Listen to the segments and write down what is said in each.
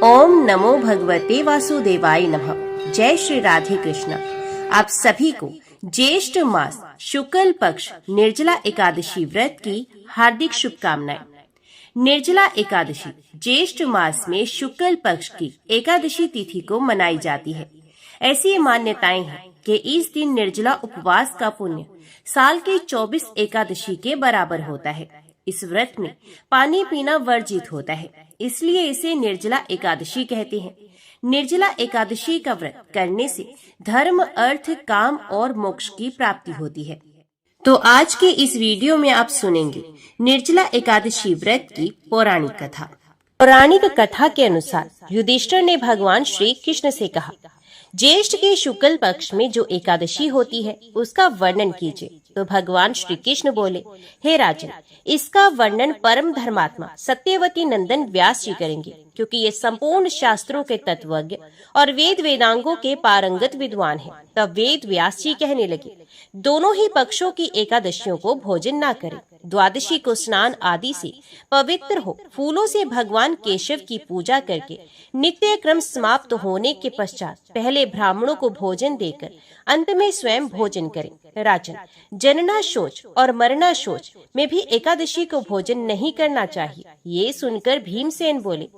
ओम नमो भगवते वासुदेवाय नमः। जय श्री राधे कृष्ण। आप सभी को ज्येष्ठ मास शुक्ल पक्ष निर्जला एकादशी व्रत की हार्दिक शुभकामनाएं। निर्जला एकादशी ज्येष्ठ मास में शुक्ल पक्ष की एकादशी तिथि को मनाई जाती है। ऐसी मान्यताएं हैं कि इस दिन निर्जला उपवास का पुण्य साल के 24 एकादशी के बराबर होता है। इस व्रत में पानी पीना वर्जित होता है, इसलिए इसे निर्जला एकादशी कहते हैं। निर्जला एकादशी का व्रत करने से धर्म, अर्थ, काम और मोक्ष की प्राप्ति होती है। तो आज के इस वीडियो में आप सुनेंगे निर्जला एकादशी व्रत की पौराणिक कथा। पौराणिक कथा के अनुसार युधिष्ठिर ने भगवान श्री कृष्ण से कहा, ज्येष्ठ के शुक्ल पक्ष में जो एकादशी होती है उसका वर्णन कीजिए। तो भगवान श्री कृष्ण बोले, हे राजन, इसका वर्णन परम धर्मात्मा सत्यवती नंदन व्यास जी करेंगे, क्योंकि ये संपूर्ण शास्त्रों के तत्वज्ञ और वेद वेदांगों के पारंगत विद्वान हैं। तब वेद व्यास जी कहने लगे, दोनों ही पक्षों की एकादशियों को भोजन ना करें। द्वादशी को स्नान आदि से पवित्र हो फूलों से भगवान केशव की पूजा करके नित्य क्रम समाप्त होने के पश्चात पहले ब्राह्मणों को भोजन देकर अंत में स्वयं भोजन करें। राजन, जनना शोच और मरना शोच में भी एकादशी को भोजन नहीं करना चाहिए। ये सुनकर भीमसेन बोले,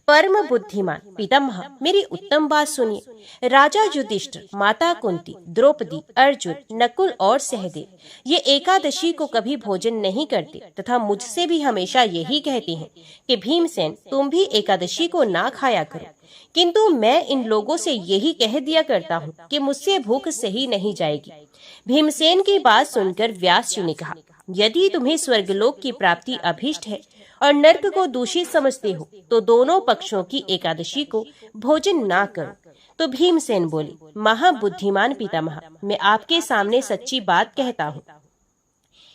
परम बुद्धिमान पितामह, मेरी उत्तम बात सुनिए। राजा युधिष्ठिर, माता कुंती, द्रौपदी, अर्जुन, नकुल और सहदेव ये एकादशी को कभी भोजन नहीं करते तथा मुझसे भी हमेशा यही कहते हैं कि भीमसेन, तुम भी एकादशी को ना खाया करो। किंतु मैं इन लोगों से यही कह दिया करता हूँ कि मुझसे भूख सही नहीं जाएगी। भीमसेन की बात सुनकर व्यास जी ने कहा, यदि तुम्हें स्वर्गलोक की प्राप्ति अभीष्ट है और नर्क को दूषित समझते हो तो दोनों पक्षों की एकादशी को भोजन ना करो। तो भीमसेन बोले, महाबुद्धिमान पितामह, मैं आपके सामने सच्ची बात कहता हूँ।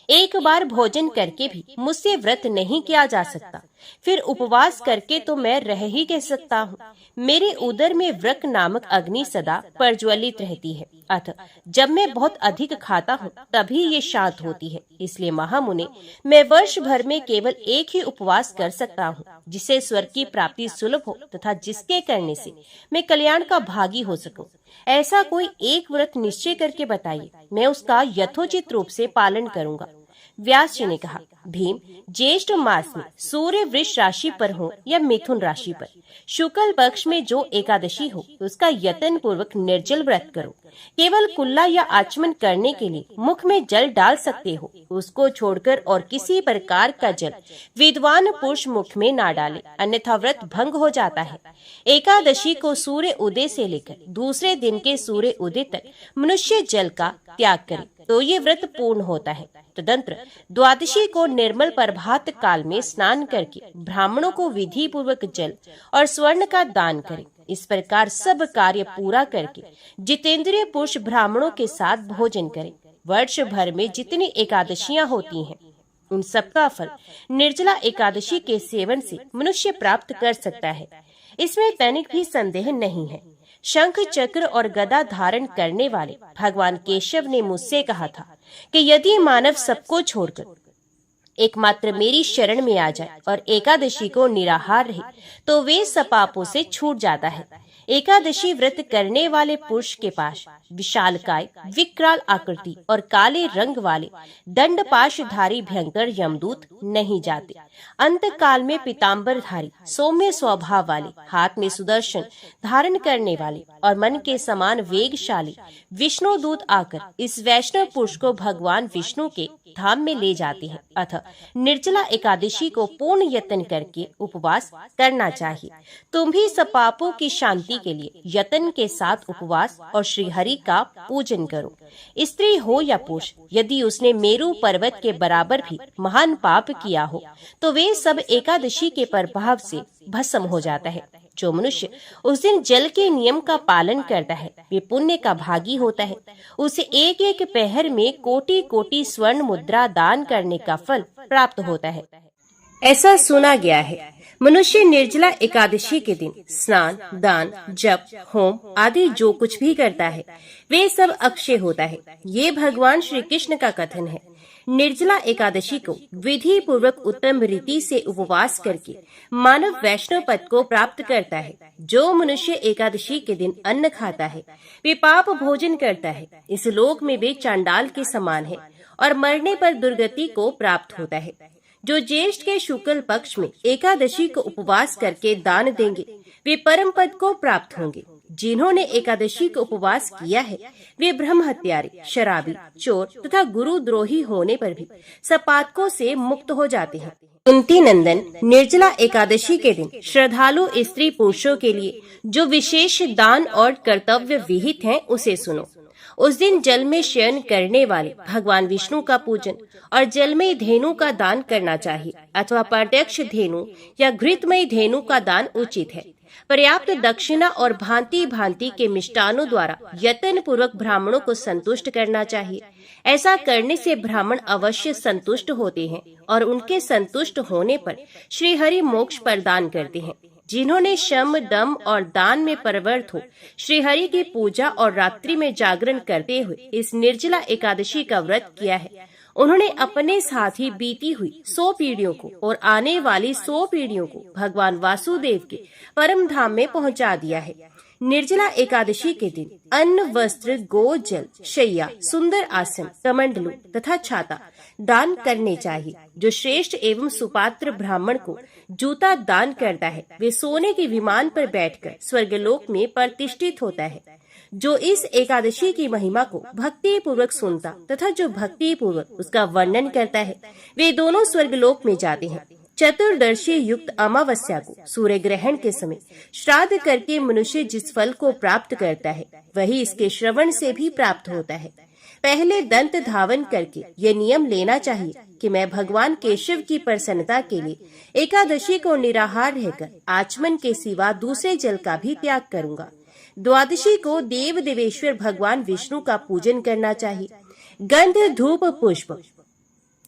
एक बार भोजन करके भी मुझसे व्रत नहीं किया जा सकता, फिर उपवास करके तो मैं रह ही कह सकता हूँ। मेरे उदर में व्रक नामक अग्नि सदा प्रज्वलित रहती है, अतः जब मैं बहुत अधिक खाता हूँ तभी ये शांत होती है। इसलिए महामुने, मैं वर्ष भर में केवल एक ही उपवास कर सकता हूँ, जिससे स्वर्ग की प्राप्ति सुलभ हो तथा जिसके करने से मैं कल्याण का भागी हो सकूं। ऐसा कोई एक व्रत निश्चय करके बताइए, मैं उसका यथोचित रूप से पालन करूंगा। व्यास जी ने कहा, भीम, ज्येष्ठ मास में सूर्य वृष राशि पर हो या मिथुन राशि पर शुक्ल पक्ष में जो एकादशी हो उसका यत्न पूर्वक निर्जल व्रत करो। केवल कुल्ला या आचमन करने के लिए मुख में जल डाल सकते हो, उसको छोड़कर और किसी प्रकार का जल विद्वान पुरुष मुख में ना डाले, अन्यथा व्रत भंग हो जाता है। एकादशी को सूर्य उदय से लेकर दूसरे दिन के सूर्य उदय तक मनुष्य जल का त्याग करे तो ये व्रत पूर्ण होता है। तदंतर द्वादशी को निर्मल प्रभात काल में स्नान करके ब्राह्मणों को विधि पूर्वक जल और स्वर्ण का दान करें। इस प्रकार सब कार्य पूरा करके जितेंद्रिय पुरुष ब्राह्मणों के साथ भोजन करें। वर्ष भर में जितनी एकादशियां होती हैं उन सबका फल निर्जला एकादशी के सेवन से मनुष्य प्राप्त कर सकता है, इसमें तनिक भी संदेह नहीं है। शंख, चक्र और गदा धारण करने वाले भगवान केशव ने मुझसे कहा था कि यदि मानव सबको छोड़कर एकमात्र मेरी शरण में आ जाए और एकादशी को निराहार रहे तो वे सब पापों से छूट जाता है। एकादशी व्रत करने वाले पुरुष के पास विशालकाय, विकराल आकृति और काले रंग वाले दंडपाशधारी भयंकर यमदूत नहीं जाते। अंत काल में पीताम्बरधारी, सौम्य स्वभाव वाले, हाथ में सुदर्शन धारण करने वाले और मन के समान वेगशाली विष्णु दूत आकर इस वैष्णव पुरुष को भगवान विष्णु के धाम में ले जाते हैं। अतः निर्जला एकादशी को पूर्ण यत्न करके उपवास करना चाहिए। तुम भी सब पापों की शांति के लिए यत्न के साथ उपवास और श्री हरि का पूजन करो। स्त्री हो या पुरुष, यदि उसने मेरु पर्वत के बराबर भी महान पाप किया हो तो वे सब एकादशी के प्रभाव से भस्म हो जाता है। जो मनुष्य उस दिन जल के नियम का पालन करता है वे पुण्य का भागी होता है। उसे एक एक पहर में कोटि कोटि स्वर्ण मुद्रा दान करने का फल प्राप्त होता है। ऐसा सुना गया है, मनुष्य निर्जला एकादशी के दिन स्नान, दान, जप, होम आदि जो कुछ भी करता है वे सब अक्षय होता है। ये भगवान श्री कृष्ण का कथन है। निर्जला एकादशी को विधि पूर्वक उत्तम रीति से उपवास करके मानव वैष्णव पद को प्राप्त करता है। जो मनुष्य एकादशी के दिन अन्न खाता है वे पाप भोजन करता है, इस लोक में वे चांडाल के समान है और मरने पर दुर्गति को प्राप्त होता है। जो ज्येष्ठ के शुक्ल पक्ष में एकादशी को उपवास करके दान देंगे वे परम पद को प्राप्त होंगे। जिन्होंने एकादशी को उपवास किया है वे ब्रह्म हत्यारे, शराबी, चोर तथा गुरुद्रोही होने पर भी सपातकों से मुक्त हो जाते हैं। कुंती नंदन, निर्जला एकादशी के दिन श्रद्धालु स्त्री पुरुषों के लिए जो विशेष दान और कर्तव्य विहित हैं उसे सुनो। उस दिन जल में शयन करने वाले भगवान विष्णु का पूजन और जलमयी धेनु का दान करना चाहिए अथवा प्रत्यक्ष धेनु या घृतमयी धेनु का दान उचित है। पर्याप्त दक्षिणा और भांति भांति के मिष्टानों द्वारा यत्न पूर्वक ब्राह्मणों को संतुष्ट करना चाहिए। ऐसा करने से ब्राह्मण अवश्य संतुष्ट होते हैं और उनके संतुष्ट होने पर श्री हरि मोक्ष प्रदान करते हैं। जिन्होंने शम, दम और दान में परवर्त हो श्री हरि की पूजा और रात्रि में जागरण करते हुए इस निर्जला एकादशी का व्रत किया है, उन्होंने अपने साथ ही बीती हुई 100 पीढ़ियों को और आने वाली 100 पीढ़ियों को भगवान वासुदेव के परम धाम में पहुंचा दिया है। निर्जला एकादशी के दिन अन्न, वस्त्र, गो जल, शैया, सुंदर आसन, कमंडलू तथा छाता दान करने चाहिए। जो श्रेष्ठ एवं सुपात्र ब्राह्मण को जूता दान करता है वे सोने के विमान पर बैठकर स्वर्गलोक में प्रतिष्ठित होता है। जो इस एकादशी की महिमा को भक्ति पूर्वक सुनता तथा जो भक्ति पूर्वक उसका वर्णन करता है वे दोनों स्वर्गलोक में जाते हैं। चतुर्दशी युक्त अमावस्या को सूर्य ग्रहण के समय श्राद्ध करके मनुष्य जिस फल को प्राप्त करता है वही इसके श्रवण से भी प्राप्त होता है। पहले दंत धावन करके ये नियम लेना चाहिए कि मैं भगवान केशव की प्रसन्नता के लिए एकादशी को निराहार रहकर आचमन के सिवा दूसरे जल का भी त्याग करूंगा। द्वादशी को देव देवेश्वर भगवान विष्णु का पूजन करना चाहिए। गंध, धूप, पुष्प,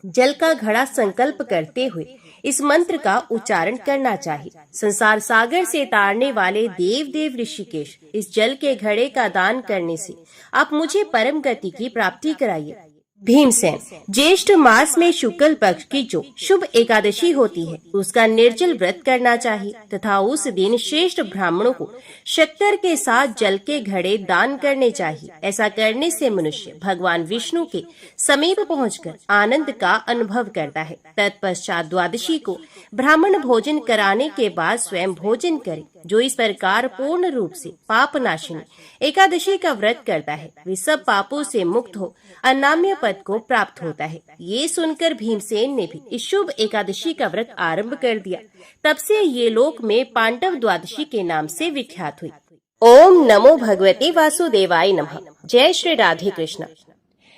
जल का घड़ा संकल्प करते हुए इस मंत्र का उच्चारण करना चाहिए। संसार सागर से तारने वाले देव देव ऋषिकेश, इस जल के घड़े का दान करने से आप मुझे परम गति की प्राप्ति कराइए। भीमसेन, ज्येष्ठ मास में शुक्ल पक्ष की जो शुभ एकादशी होती है उसका निर्जल व्रत करना चाहिए तथा उस दिन श्रेष्ठ ब्राह्मणों को शक्कर के साथ जल के घड़े दान करने चाहिए। ऐसा करने से मनुष्य भगवान विष्णु के समीप पहुंचकर आनंद का अनुभव करता है। तत्पश्चात द्वादशी को ब्राह्मण भोजन कराने के बाद स्वयं भोजन करे। जो इस प्रकार पूर्ण रूप से पाप नाशिनी एकादशी का व्रत करता है वे सब पापों से मुक्त हो अनाम्य पद को प्राप्त होता है। ये सुनकर भीमसेन ने भी इस शुभ एकादशी का व्रत आरंभ कर दिया। तब से ये लोक में पांडव द्वादशी के नाम से विख्यात हुई। ओम नमो भगवते वासुदेवाय नमः। जय श्री राधे कृष्ण।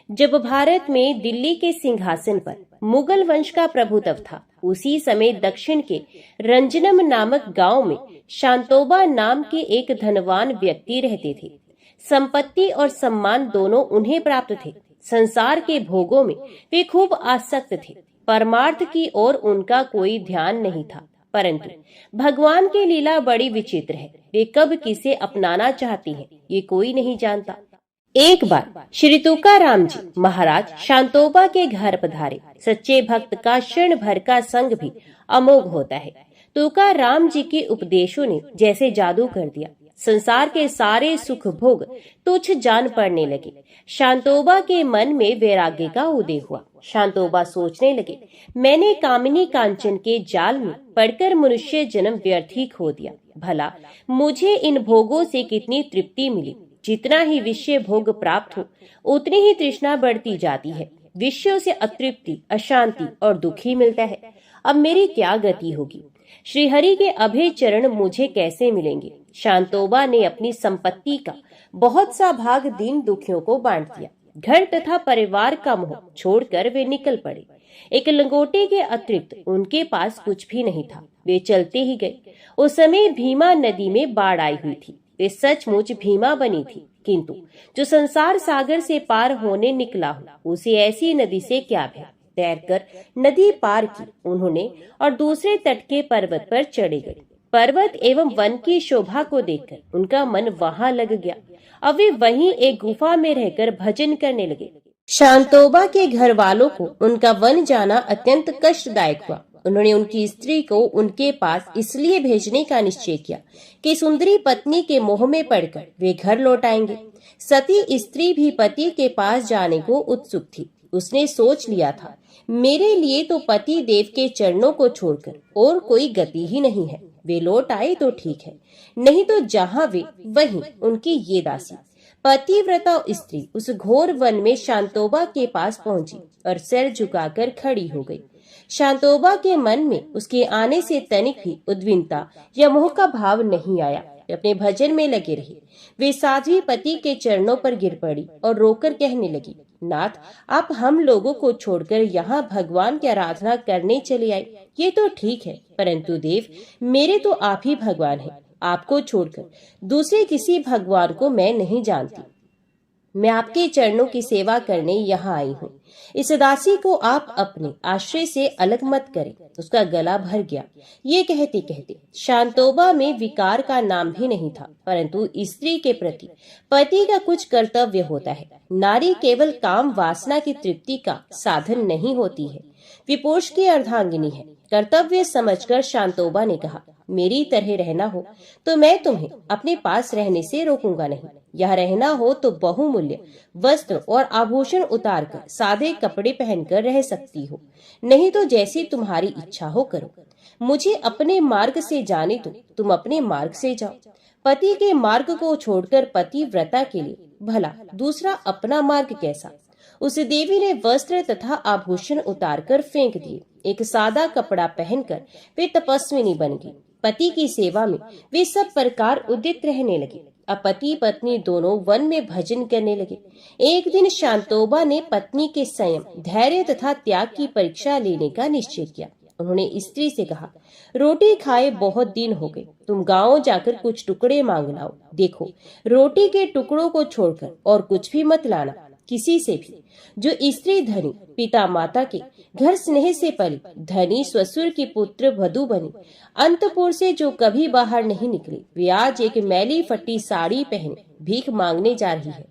जब भारत में दिल्ली के सिंहासन पर मुगल वंश का प्रभुत्व था उसी समय दक्षिण के रंजनम नामक गांव में शांतोबा नाम के एक धनवान व्यक्ति रहते थे। संपत्ति और सम्मान दोनों उन्हें प्राप्त थे। संसार के भोगों में वे खूब आसक्त थे। परमार्थ की ओर उनका कोई ध्यान नहीं था। परंतु भगवान की लीला बड़ी विचित्र है। वे कब किसे अपनाना चाहती हैं ये कोई नहीं जानता। एक बार श्री तुकाराम जी महाराज शांतोबा के घर पधारे। सच्चे भक्त का क्षण भर का संग भी अमोघ होता है। तुकाराम जी के उपदेशों ने जैसे जादू कर दिया। संसार के सारे सुख भोग तुच्छ जान पड़ने लगे। शांतोबा के मन में वैराग्य का उदय हुआ। शांतोबा सोचने लगे, मैंने कामिनी कांचन के जाल में पड़कर मनुष्य जन्म व्यर्थ ही खो दिया। भला मुझे इन भोगों से कितनी तृप्ति मिली। जितना ही विषय भोग प्राप्त हो उतनी ही तृष्णा बढ़ती जाती है। विषयों से अतृप्ति, अशांति और दुख ही मिलता है। अब मेरी क्या गति होगी। श्री हरि के अभय चरण मुझे कैसे मिलेंगे। शांतोबा ने अपनी संपत्ति का बहुत सा भाग दीन दुखियों को बांट दिया। घर तथा परिवार का मोह छोड़कर वे निकल पड़े। एक लंगोटे के अतिरिक्त उनके पास कुछ भी नहीं था। वे चलते ही गए। उस समय भीमा नदी में बाढ़ आई हुई थी। वे सचमुच भीमा बनी थी, किंतु जो संसार सागर से पार होने निकला हो उसे ऐसी नदी से क्या भय। तैरकर नदी पार की उन्होंने और दूसरे तट के पर्वत पर चढ़े गए। पर्वत एवं वन की शोभा को देखकर उनका मन वहां लग गया। अब वे वहीं एक गुफा में रहकर भजन करने लगे। शांतोबा के घर वालों को उनका वन जाना अत्यंत कष्टदायक हुआ। उन्होंने उनकी स्त्री को उनके पास इसलिए भेजने का निश्चय किया कि सुंदरी पत्नी के मोह में पड़कर वे घर लौट आएंगे। सती स्त्री भी पति के पास जाने को उत्सुक थी। उसने सोच लिया था, मेरे लिए तो पति देव के चरणों को छोड़कर और कोई गति ही नहीं है। वे लौट आए तो ठीक है, नहीं तो जहाँ वे वहीं उनकी ये दासी। पतिव्रता स्त्री उस घोर वन में शांतोबा के पास पहुंची और सिर झुकाकर खड़ी हो गई। शांतोबा के मन में उसके आने से तनिक भी उद्विग्नता या मोह का भाव नहीं आया। अपने भजन में लगे रही। वे साध्वी पति के चरणों पर गिर पड़ी और रोकर कहने लगी, नाथ, आप हम लोगों को छोड़कर यहाँ भगवान की आराधना करने चले आए, ये तो ठीक है, परंतु देव, मेरे तो आप ही भगवान हैं। आपको छोड़कर दूसरे किसी भगवान को मैं नहीं जानती। मैं आपके चरणों की सेवा करने यहाँ आई हूँ। इस दासी को आप अपने आश्रय से अलग मत करें। उसका गला भर गया। ये कहते कहते शांतोबा में विकार का नाम भी नहीं था, परंतु स्त्री के प्रति पति का कुछ कर्तव्य होता है। नारी केवल काम वासना की तृप्ति का साधन नहीं होती है, विपुरुष की अर्धांगिनी है। कर्तव्य समझकर शांतोबा ने कहा, मेरी तरह रहना हो तो मैं तुम्हें अपने पास रहने से रोकूंगा नहीं। यह रहना हो तो बहुमूल्य वस्त्र और आभूषण उतारकर सादे कपड़े पहनकर रह सकती हो, नहीं तो जैसी तुम्हारी इच्छा हो करो। मुझे अपने मार्ग से जाने दो, तुम अपने मार्ग से जाओ। पति के मार्ग को छोड़कर पतिव्रता के लिए भला दूसरा अपना मार्ग कैसा। उस देवी ने वस्त्र तथा आभूषण उतारकर फेंक दिए। एक सादा कपड़ा पहनकर वे तपस्विनी बन गई। पति की सेवा में वे सब प्रकार उद्यत रहने लगे। अब पति पत्नी दोनों वन में भजन करने लगे। एक दिन शांतोबा ने पत्नी के संयम, धैर्य तथा त्याग की परीक्षा लेने का निश्चय किया। उन्होंने स्त्री से कहा, रोटी खाए बहुत दिन हो गए, तुम गांव जाकर कुछ टुकड़े मांग लाओ। देखो, रोटी के टुकड़ों को छोड़कर और कुछ भी मत लाना किसी से भी। जो स्त्री धनी पिता माता के घर स्नेह से पली, धनी ससुर की पुत्र वधू बनी, अंतपुर से जो कभी बाहर नहीं निकली, वे आज एक मैली फटी साड़ी पहने भीख मांगने जा रही है।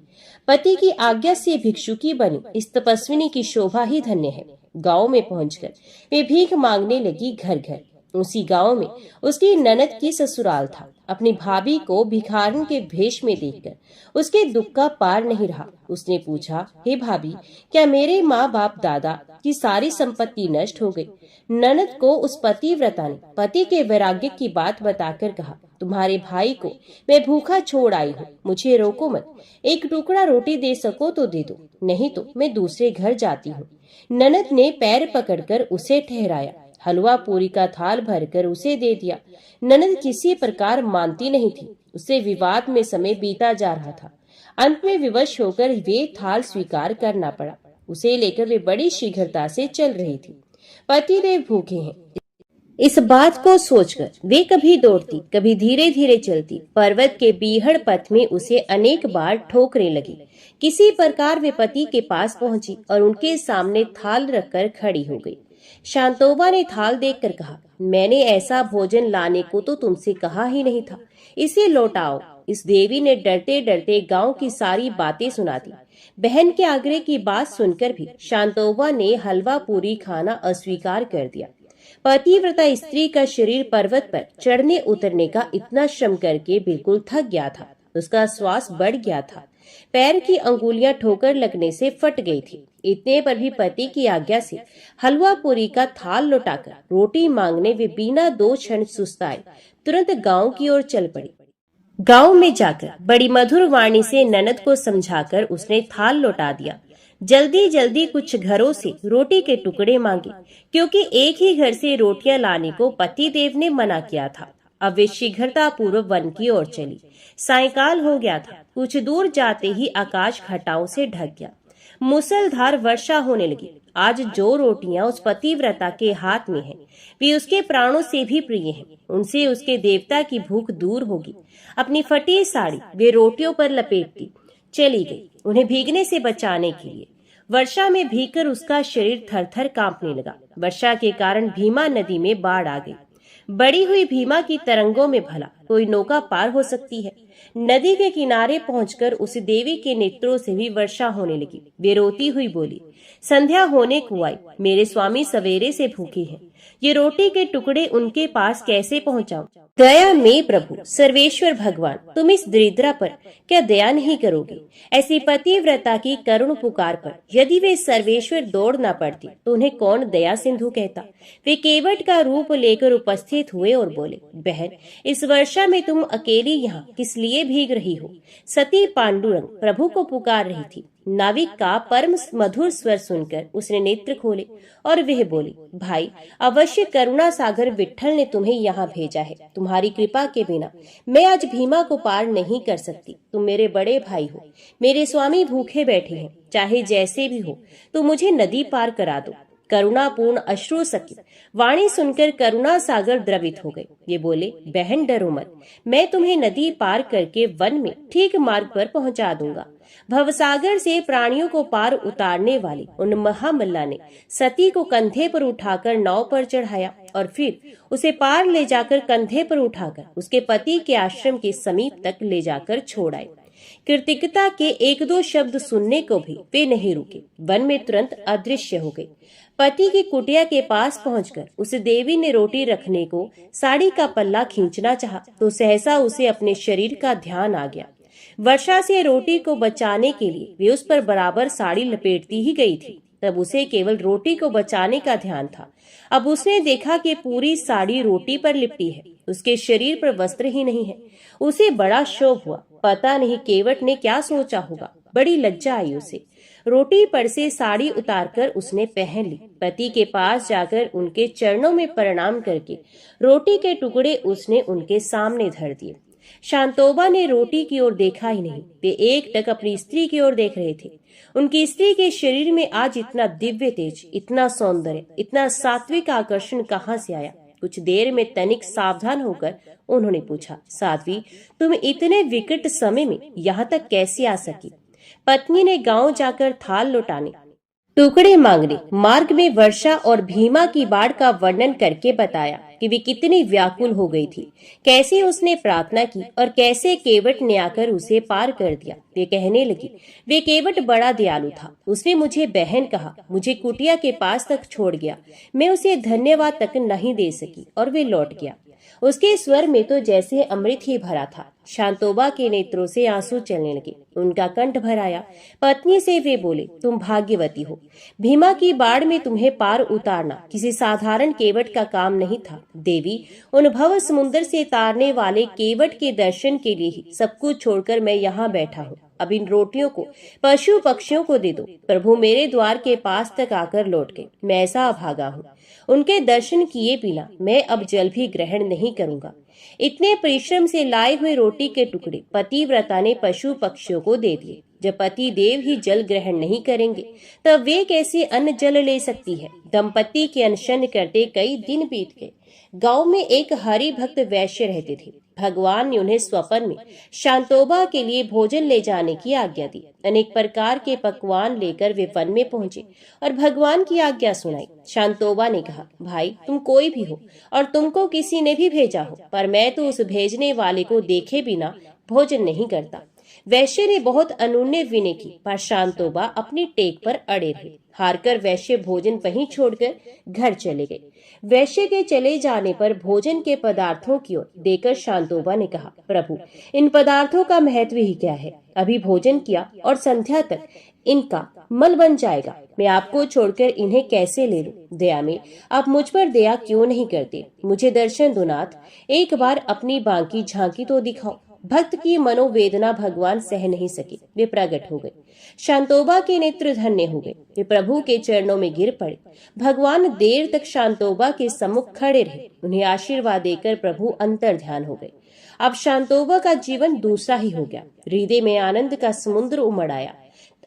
पति की आज्ञा से भिक्षुकी बनी इस तपस्विनी की शोभा ही धन्य है। गांव में पहुंचकर वे भीख मांगने लगी घर घर। उसी गांव में उसकी ननद की ससुराल था। अपनी भाभी को भिखारन के भेष में देखकर उसके दुख का पार नहीं रहा। उसने पूछा, हे भाभी, क्या मेरे माँ बाप दादा की सारी संपत्ति नष्ट हो गई? ननद को उस पतिव्रता ने पति के वैराग्य की बात बताकर कहा, तुम्हारे भाई को मैं भूखा छोड़ आई हूँ, मुझे रोको मत। एक टुकड़ा रोटी दे सको तो दे दो, नहीं तो मैं दूसरे घर जाती हूँ। ननद ने पैर पकड़कर उसे ठहराया। हलवा पूरी का थाल भरकर उसे दे दिया। ननद किसी प्रकार मानती नहीं थी। उसे विवाद में समय बीता जा रहा था। अंत में विवश होकर वे थाल स्वीकार करना पड़ा। उसे लेकर वे बड़ी शीघ्रता से चल रही थी। पतिदेव भूखे हैं, इस बात को सोचकर वे कभी दौड़ती, कभी धीरे धीरे चलती। पर्वत के बीहड़ पथ में उसे अनेक बार ठोकरें लगी। किसी प्रकार वे पति के पास पहुंची और उनके सामने थाल रखकर खड़ी हो गई। शांतोबा ने थाल देखकर कहा, मैंने ऐसा भोजन लाने को तो तुमसे कहा ही नहीं था, इसे लौटाओ। इस देवी ने डरते डरते गांव की सारी बातें सुना दी। बहन के आग्रह की बात सुनकर भी शांतोबा ने हलवा पूरी खाना अस्वीकार कर दिया। पतिव्रता स्त्री का शरीर पर्वत पर चढ़ने उतरने का इतना श्रम करके बिल्कुल थक गया था। उसका श्वास बढ़ गया था। पैर की अंगुलियां ठोकर लगने से फट गई थी। इतने पर भी पति की आज्ञा से हलवा पूरी का थाल लौटाकर रोटी मांगने वे बिना दो क्षण सुस्ताए तुरंत गांव की ओर चल पड़ी। गांव में जाकर बड़ी मधुर वाणी से ननद को समझाकर उसने थाल लौटा दिया। जल्दी जल्दी कुछ घरों से रोटी के टुकड़े मांगे, क्योंकि एक ही घर से रोटियां लाने को पतिदेव ने मना किया था। अब वे शीघ्रता पूर्व वन की ओर चली। सायंकाल हो गया था। कुछ दूर जाते ही आकाश घटाओं से ढक गया। मूसलधार वर्षा होने लगी। आज जो रोटियां उस पतिव्रता के हाथ में हैं, वे उसके प्राणों से भी प्रिय हैं। उनसे उसके देवता की भूख दूर होगी। अपनी फटी साड़ी वे रोटियों पर लपेटती चली गई, उन्हें भीगने से बचाने के लिए। वर्षा में भीगकर उसका शरीर थरथर कांपने लगा। वर्षा के कारण भीमा नदी में बाढ़ आ गई। बड़ी हुई भीमा की तरंगों में भला कोई नौका पार हो सकती है। नदी के किनारे पहुंचकर उस देवी के नेत्रों से भी वर्षा होने लगी। वे रोती हुई बोली, संध्या होने को आई, मेरे स्वामी सवेरे से भूखे हैं, ये रोटी के टुकड़े उनके पास कैसे पहुंचाऊं? दया में प्रभु सर्वेश्वर भगवान, तुम इस दरिद्रा पर क्या दया नहीं करोगे? ऐसी पतिव्रता की करुण पुकार पर यदि वे सर्वेश्वर दौड़ न पड़ती तो उन्हें कौन दया सिंधु कहता? वे केवट का रूप लेकर उपस्थित हुए और बोले, बहन, इस वर्षा में तुम अकेली यहाँ किस लिए भीग रही हो? सती पांडुरंग प्रभु को पुकार रही थी। नाविक का परम मधुर स्वर सुनकर उसने नेत्र खोले और वह बोली, भाई, अवश्य करुणा सागर विट्ठल ने तुम्हें यहाँ भेजा है। तुम्हारी कृपा के बिना मैं आज भीमा को पार नहीं कर सकती। तुम मेरे बड़े भाई हो, मेरे स्वामी भूखे बैठे हैं, चाहे जैसे भी हो तो मुझे नदी पार करा दो। करुणापूर्ण अश्रु सकी वाणी सुनकर करुणा सागर द्रवित हो गए। ये बोले, बहन डरो मत, मैं तुम्हें नदी पार करके वन में ठीक मार्ग पर पहुंचा दूंगा। भवसागर से प्राणियों को पार उतारने वाले उन महामल्ला ने सती को कंधे पर उठाकर नाव पर चढ़ाया और फिर उसे पार ले जाकर कंधे पर उठाकर उसके पति के आश्रम के समीप तक ले जाकर छोड़ आए। कृतिकता के एक दो शब्द सुनने को भी वे नहीं रुके, वन में तुरंत अदृश्य हो गए। पति की कुटिया के पास पहुंचकर उस देवी ने रोटी रखने को साड़ी का पल्ला खींचना चाहा तो सहसा उसे अपने शरीर का ध्यान आ गया। वर्षा से रोटी को बचाने के लिए वे उस पर बराबर साड़ी लपेटती ही गई थी। तब उसे केवल रोटी को बचाने का ध्यान था। अब उसने देखा कि पूरी साड़ी रोटी पर लिपटी है, उसके शरीर पर वस्त्र ही नहीं है। उसे बड़ा क्षोभ हुआ। पता नहीं केवट ने क्या सोचा होगा। बड़ी लज्जा आई उसे। रोटी पर से साड़ी उतारकर उसने पहन ली। पति के पास जाकर उनके चरणों में प्रणाम करके रोटी के टुकड़े उसने उनके सामने धर दिए। शांतोबा ने रोटी की ओर देखा ही नहीं। वे एकटक अपनी स्त्री की ओर देख रहे थे। उनकी स्त्री के शरीर में आज इतना दिव्य तेज, इतना सौंदर्य, इतना सात्विक आकर्षण कहाँ से आया? कुछ देर में तनिक सावधान होकर उन्होंने पूछा, साध्वी, तुम इतने विकट समय में यहाँ तक कैसे आ सकी? पत्नी ने गांव जाकर थाल लौटाने, टुकड़े मांगने, मार्ग में वर्षा और भीमा की बाढ़ का वर्णन करके बताया कि वे कितनी व्याकुल हो गई थी, कैसे उसने प्रार्थना की और कैसे केवट ने आकर उसे पार कर दिया। वे कहने लगी, वे केवट बड़ा दयालु था, उसने मुझे बहन कहा, मुझे कुटिया के पास तक छोड़ गया, मैं उसे धन्यवाद तक नहीं दे सकी और वे लौट गया। उसके स्वर में तो जैसे अमृत ही भरा था। शांतोबा के नेत्रों से आंसू चलने लगे, उनका कंठ भर आया। पत्नी से वे बोले, तुम भाग्यवती हो, भीमा की बाढ़ में तुम्हें पार उतारना किसी साधारण केवट का काम नहीं था। देवी, उन भव समुद्र से तारने वाले केवट के दर्शन के लिए ही सब कुछ छोड़कर मैं यहाँ बैठा हूँ। अब इन रोटियों को पशु पक्षियों को दे दो। प्रभु मेरे द्वार के पास तक आकर लौट गए, मैं ऐसा अभागा हूँ। उनके दर्शन किए बिना मैं अब जल भी ग्रहण नहीं करूंगा। इतने परिश्रम से लाए हुए रोटी के टुकड़े पतिव्रता ने पशु पक्षियों को दे दिए। जब पति देव ही जल ग्रहण नहीं करेंगे तब वे कैसे अन्न जल ले सकती है? दंपति के अनशन करते कई दिन बीत गए। गांव में एक हरि भक्त वैश्य रहते थे। भगवान ने उन्हें स्वप्न में शांतोबा के लिए भोजन ले जाने की आज्ञा दी। अनेक प्रकार के पकवान लेकर वे वन में पहुंचे और भगवान की आज्ञा सुनाई। शांतोबा ने कहा, भाई, तुम कोई भी हो और तुमको किसी ने भी भेजा हो, पर मैं तो उस भेजने वाले को देखे बिना भोजन नहीं करता। वैश्य ने बहुत अनुनय विनय की, पर शांतोबा अपनी टेक पर अड़े रहे। हारकर वैश्य भोजन वहीं छोड़कर घर चले गए। वैश्य के चले जाने पर भोजन के पदार्थों की ओर देखकर शांतोबा ने कहा, प्रभु, इन पदार्थों का महत्व ही क्या है? अभी भोजन किया और संध्या तक इनका मल बन जाएगा। मैं आपको छोड़कर इन्हें कैसे ले लूं? दया में आप मुझ पर दया क्यों नहीं करते? मुझे दर्शन दो नाथ, एक बार अपनी बांकी झांकी तो दिखाओ। भक्त की मनोवेदना भगवान सह नहीं सके, वे प्रकट हो गए। शांतोबा के नेत्र धन्य हो गए। वे प्रभु के चरणों में गिर पड़े। भगवान देर तक शांतोबा के सम्मुख खड़े रहे। उन्हें आशीर्वाद देकर प्रभु अंतर ध्यान हो गए। अब शांतोबा का जीवन दूसरा ही हो गया। हृदय में आनंद का समुद्र उमड़ आया।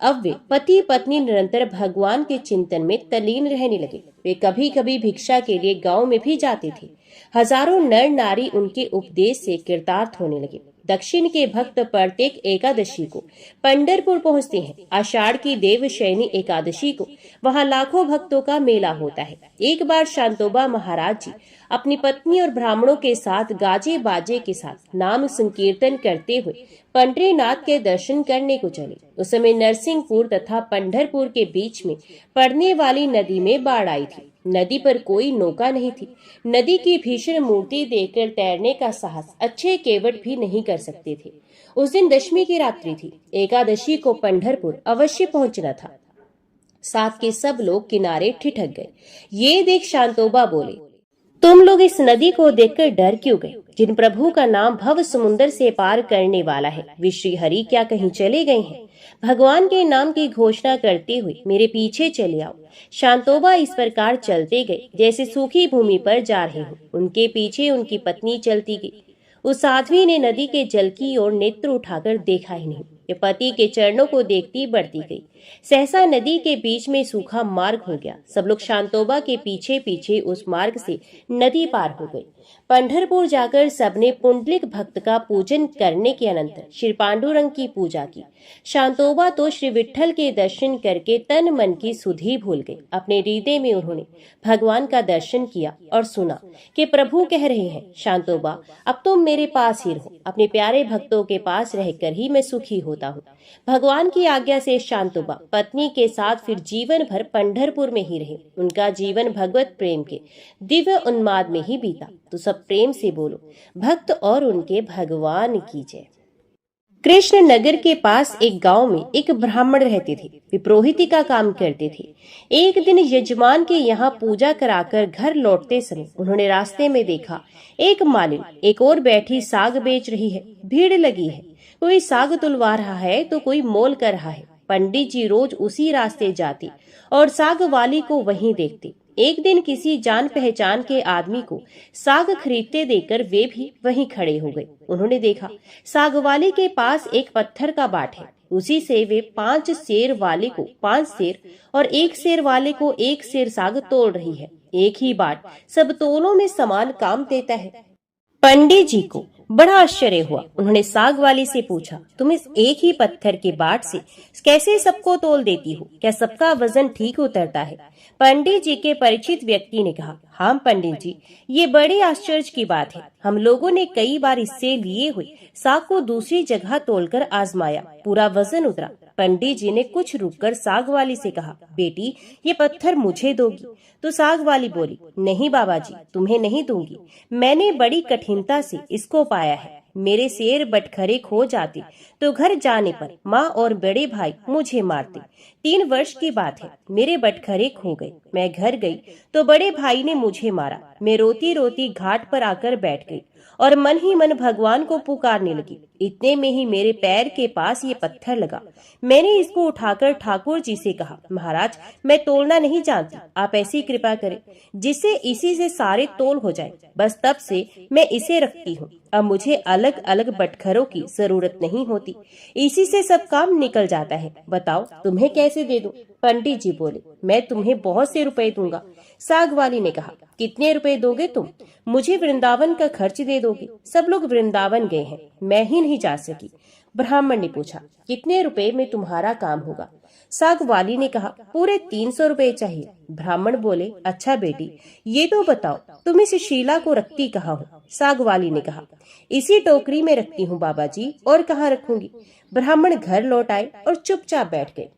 अब वे पति पत्नी निरंतर भगवान के चिंतन में तल्लीन रहने लगे। वे कभी कभी भिक्षा के लिए गांव में भी जाते थे। हजारों नर नारी उनके उपदेश से कृतार्थ होने लगे। दक्षिण के भक्त प्रत्येक एकादशी को पंढरपुर पहुंचते हैं। आषाढ़ की देवशयनी एकादशी को वहां लाखों भक्तों का मेला होता है। एक बार शांतोबा महाराज जी अपनी पत्नी और ब्राह्मणों के साथ गाजे बाजे के साथ नाम संकीर्तन करते हुए पंढरीनाथ के दर्शन करने को चले। उस समय नरसिंहपुर तथा पंढरपुर के बीच में पड़ने वाली नदी में बाढ़ आई थी। नदी पर कोई नौका नहीं थी। नदी की भीषण मूर्ति देखकर तैरने का साहस अच्छे केवट भी नहीं कर सकते थे। उस दिन दशमी की रात्रि थी। एकादशी को पंढरपुर अवश्य पहुंचना था। साथ के सब लोग किनारे ठिठक गए। ये देख शांतोबा बोले, तुम लोग इस नदी को देखकर डर क्यों गए? जिन प्रभु का नाम भव समुद्र से पार करने वाला है, वे श्री हरि क्या कहीं चले गए हैं? भगवान के नाम की घोषणा करते हुए मेरे पीछे चले आओ। शांतोबा इस प्रकार चलते गए जैसे सूखी भूमि पर जा रहे हो। उनके पीछे उनकी पत्नी चलती गई। उस साध्वी ने नदी के जल की ओर नेत्र उठाकर देखा ही नहीं। ये पति के चरणों को देखती बढ़ती गई। सहसा नदी के बीच में सूखा मार्ग हो गया। सब लोग शांतोबा के पीछे पीछे उस मार्ग से नदी पार हो गए। पंढरपुर जाकर सबने पुंडलिक भक्त का पूजन करने के अनंतर श्री पांडुरंग की पूजा की। शांतोबा तो श्री विठ्ठल के दर्शन करके तन मन की सुधि भूल गए। अपने हृदय में उन्होंने भगवान का दर्शन किया और सुना कि प्रभु कह रहे हैं, शांतोबा अब तुम मेरे पास ही रहो। अपने प्यारे भक्तों के पास रहकर ही मैं सुखी होता हूँ। भगवान की आज्ञा से शांतोबा पत्नी के साथ फिर जीवन भर पंढरपुर में ही रहे। उनका जीवन भगवत प्रेम के दिव्य उन्माद में ही बीता। तो सब प्रेम से बोलो, भक्त और उनके भगवान की जय। कृष्ण नगर के पास एक गांव में एक ब्राह्मण रहते थे। वे पुरोहिती का काम करते थे। एक दिन यजमान के यहाँ पूजा कराकर घर लौटते समय उन्होंने रास्ते में देखा एक मालिन एक और बैठी साग बेच रही है। भीड़ लगी है। कोई साग तुलवा रहा है तो कोई मोल कर रहा है। पंडित जी रोज उसी रास्ते जाते और साग वाली को वहीं देखते। एक दिन किसी जान पहचान के आदमी को साग खरीदते देखकर वे भी वहीं खड़े हो गए। उन्होंने देखा साग वाली के पास एक पत्थर का बाट है। उसी से वे 5 सेर वाले को 5 सेर और 1 सेर वाले को 1 सेर साग तोल रही है। एक ही बाट सब तोलों में समान काम देता है। पंडित जी को बड़ा आश्चर्य हुआ। उन्होंने साग वाली से पूछा, तुम इस एक ही पत्थर के बाट से कैसे सबको तोल देती हो? क्या सबका वजन ठीक उतरता है? पंडित जी के परिचित व्यक्ति ने कहा, हाँ पंडित जी, ये बड़े आश्चर्य की बात है। हम लोगों ने कई बार इससे लिए हुए साग को दूसरी जगह तोलकर आजमाया, पूरा वजन उतरा। पंडित जी ने कुछ रुककर साग वाली से कहा, बेटी ये पत्थर मुझे दोगी? तो साग वाली बोली, नहीं बाबा जी, तुम्हें नहीं दूंगी। मैंने बड़ी कठिनता से इसको पाया है। मेरे शेर बटखरे खो जाते तो घर जाने पर माँ और बड़े भाई मुझे मारते। 3 वर्ष की बात है, मेरे बटखरे खो गए। मैं घर गई तो बड़े भाई ने मुझे मारा। मैं रोती रोती घाट पर आकर बैठ गई और मन ही मन भगवान को पुकारने लगी। इतने में ही मेरे पैर के पास ये पत्थर लगा। मैंने इसको उठाकर ठाकुर जी से कहा, महाराज मैं तोलना नहीं जानती, आप ऐसी कृपा करें जिससे इसी से सारे तोल हो जाए। बस तब से मैं इसे रखती हूँ। अब मुझे अलग अलग बटखरों की जरूरत नहीं होती। इसी से सब काम निकल जाता है। बताओ तुम्हें कैसे दे दूं? पंडित जी बोले, मैं तुम्हें बहुत से रुपए दूंगा। साग वाली ने कहा, कितने रुपए दोगे तुम? मुझे वृंदावन का खर्च दे दोगे? सब लोग वृंदावन गए हैं, मैं ही नहीं जा सकी। ब्राह्मण ने पूछा, कितने रुपए में तुम्हारा काम होगा? साग वाली ने कहा, पूरे 300 रुपए चाहिए। ब्राह्मण बोले, अच्छा बेटी ये तो बताओ तुम इस शीला को रखती कहाँ हो? साग वाली ने कहा, इसी टोकरी में रखती हूँ बाबा जी, और कहाँ रखूंगी? ब्राह्मण घर लौट आए और चुपचाप बैठ गए।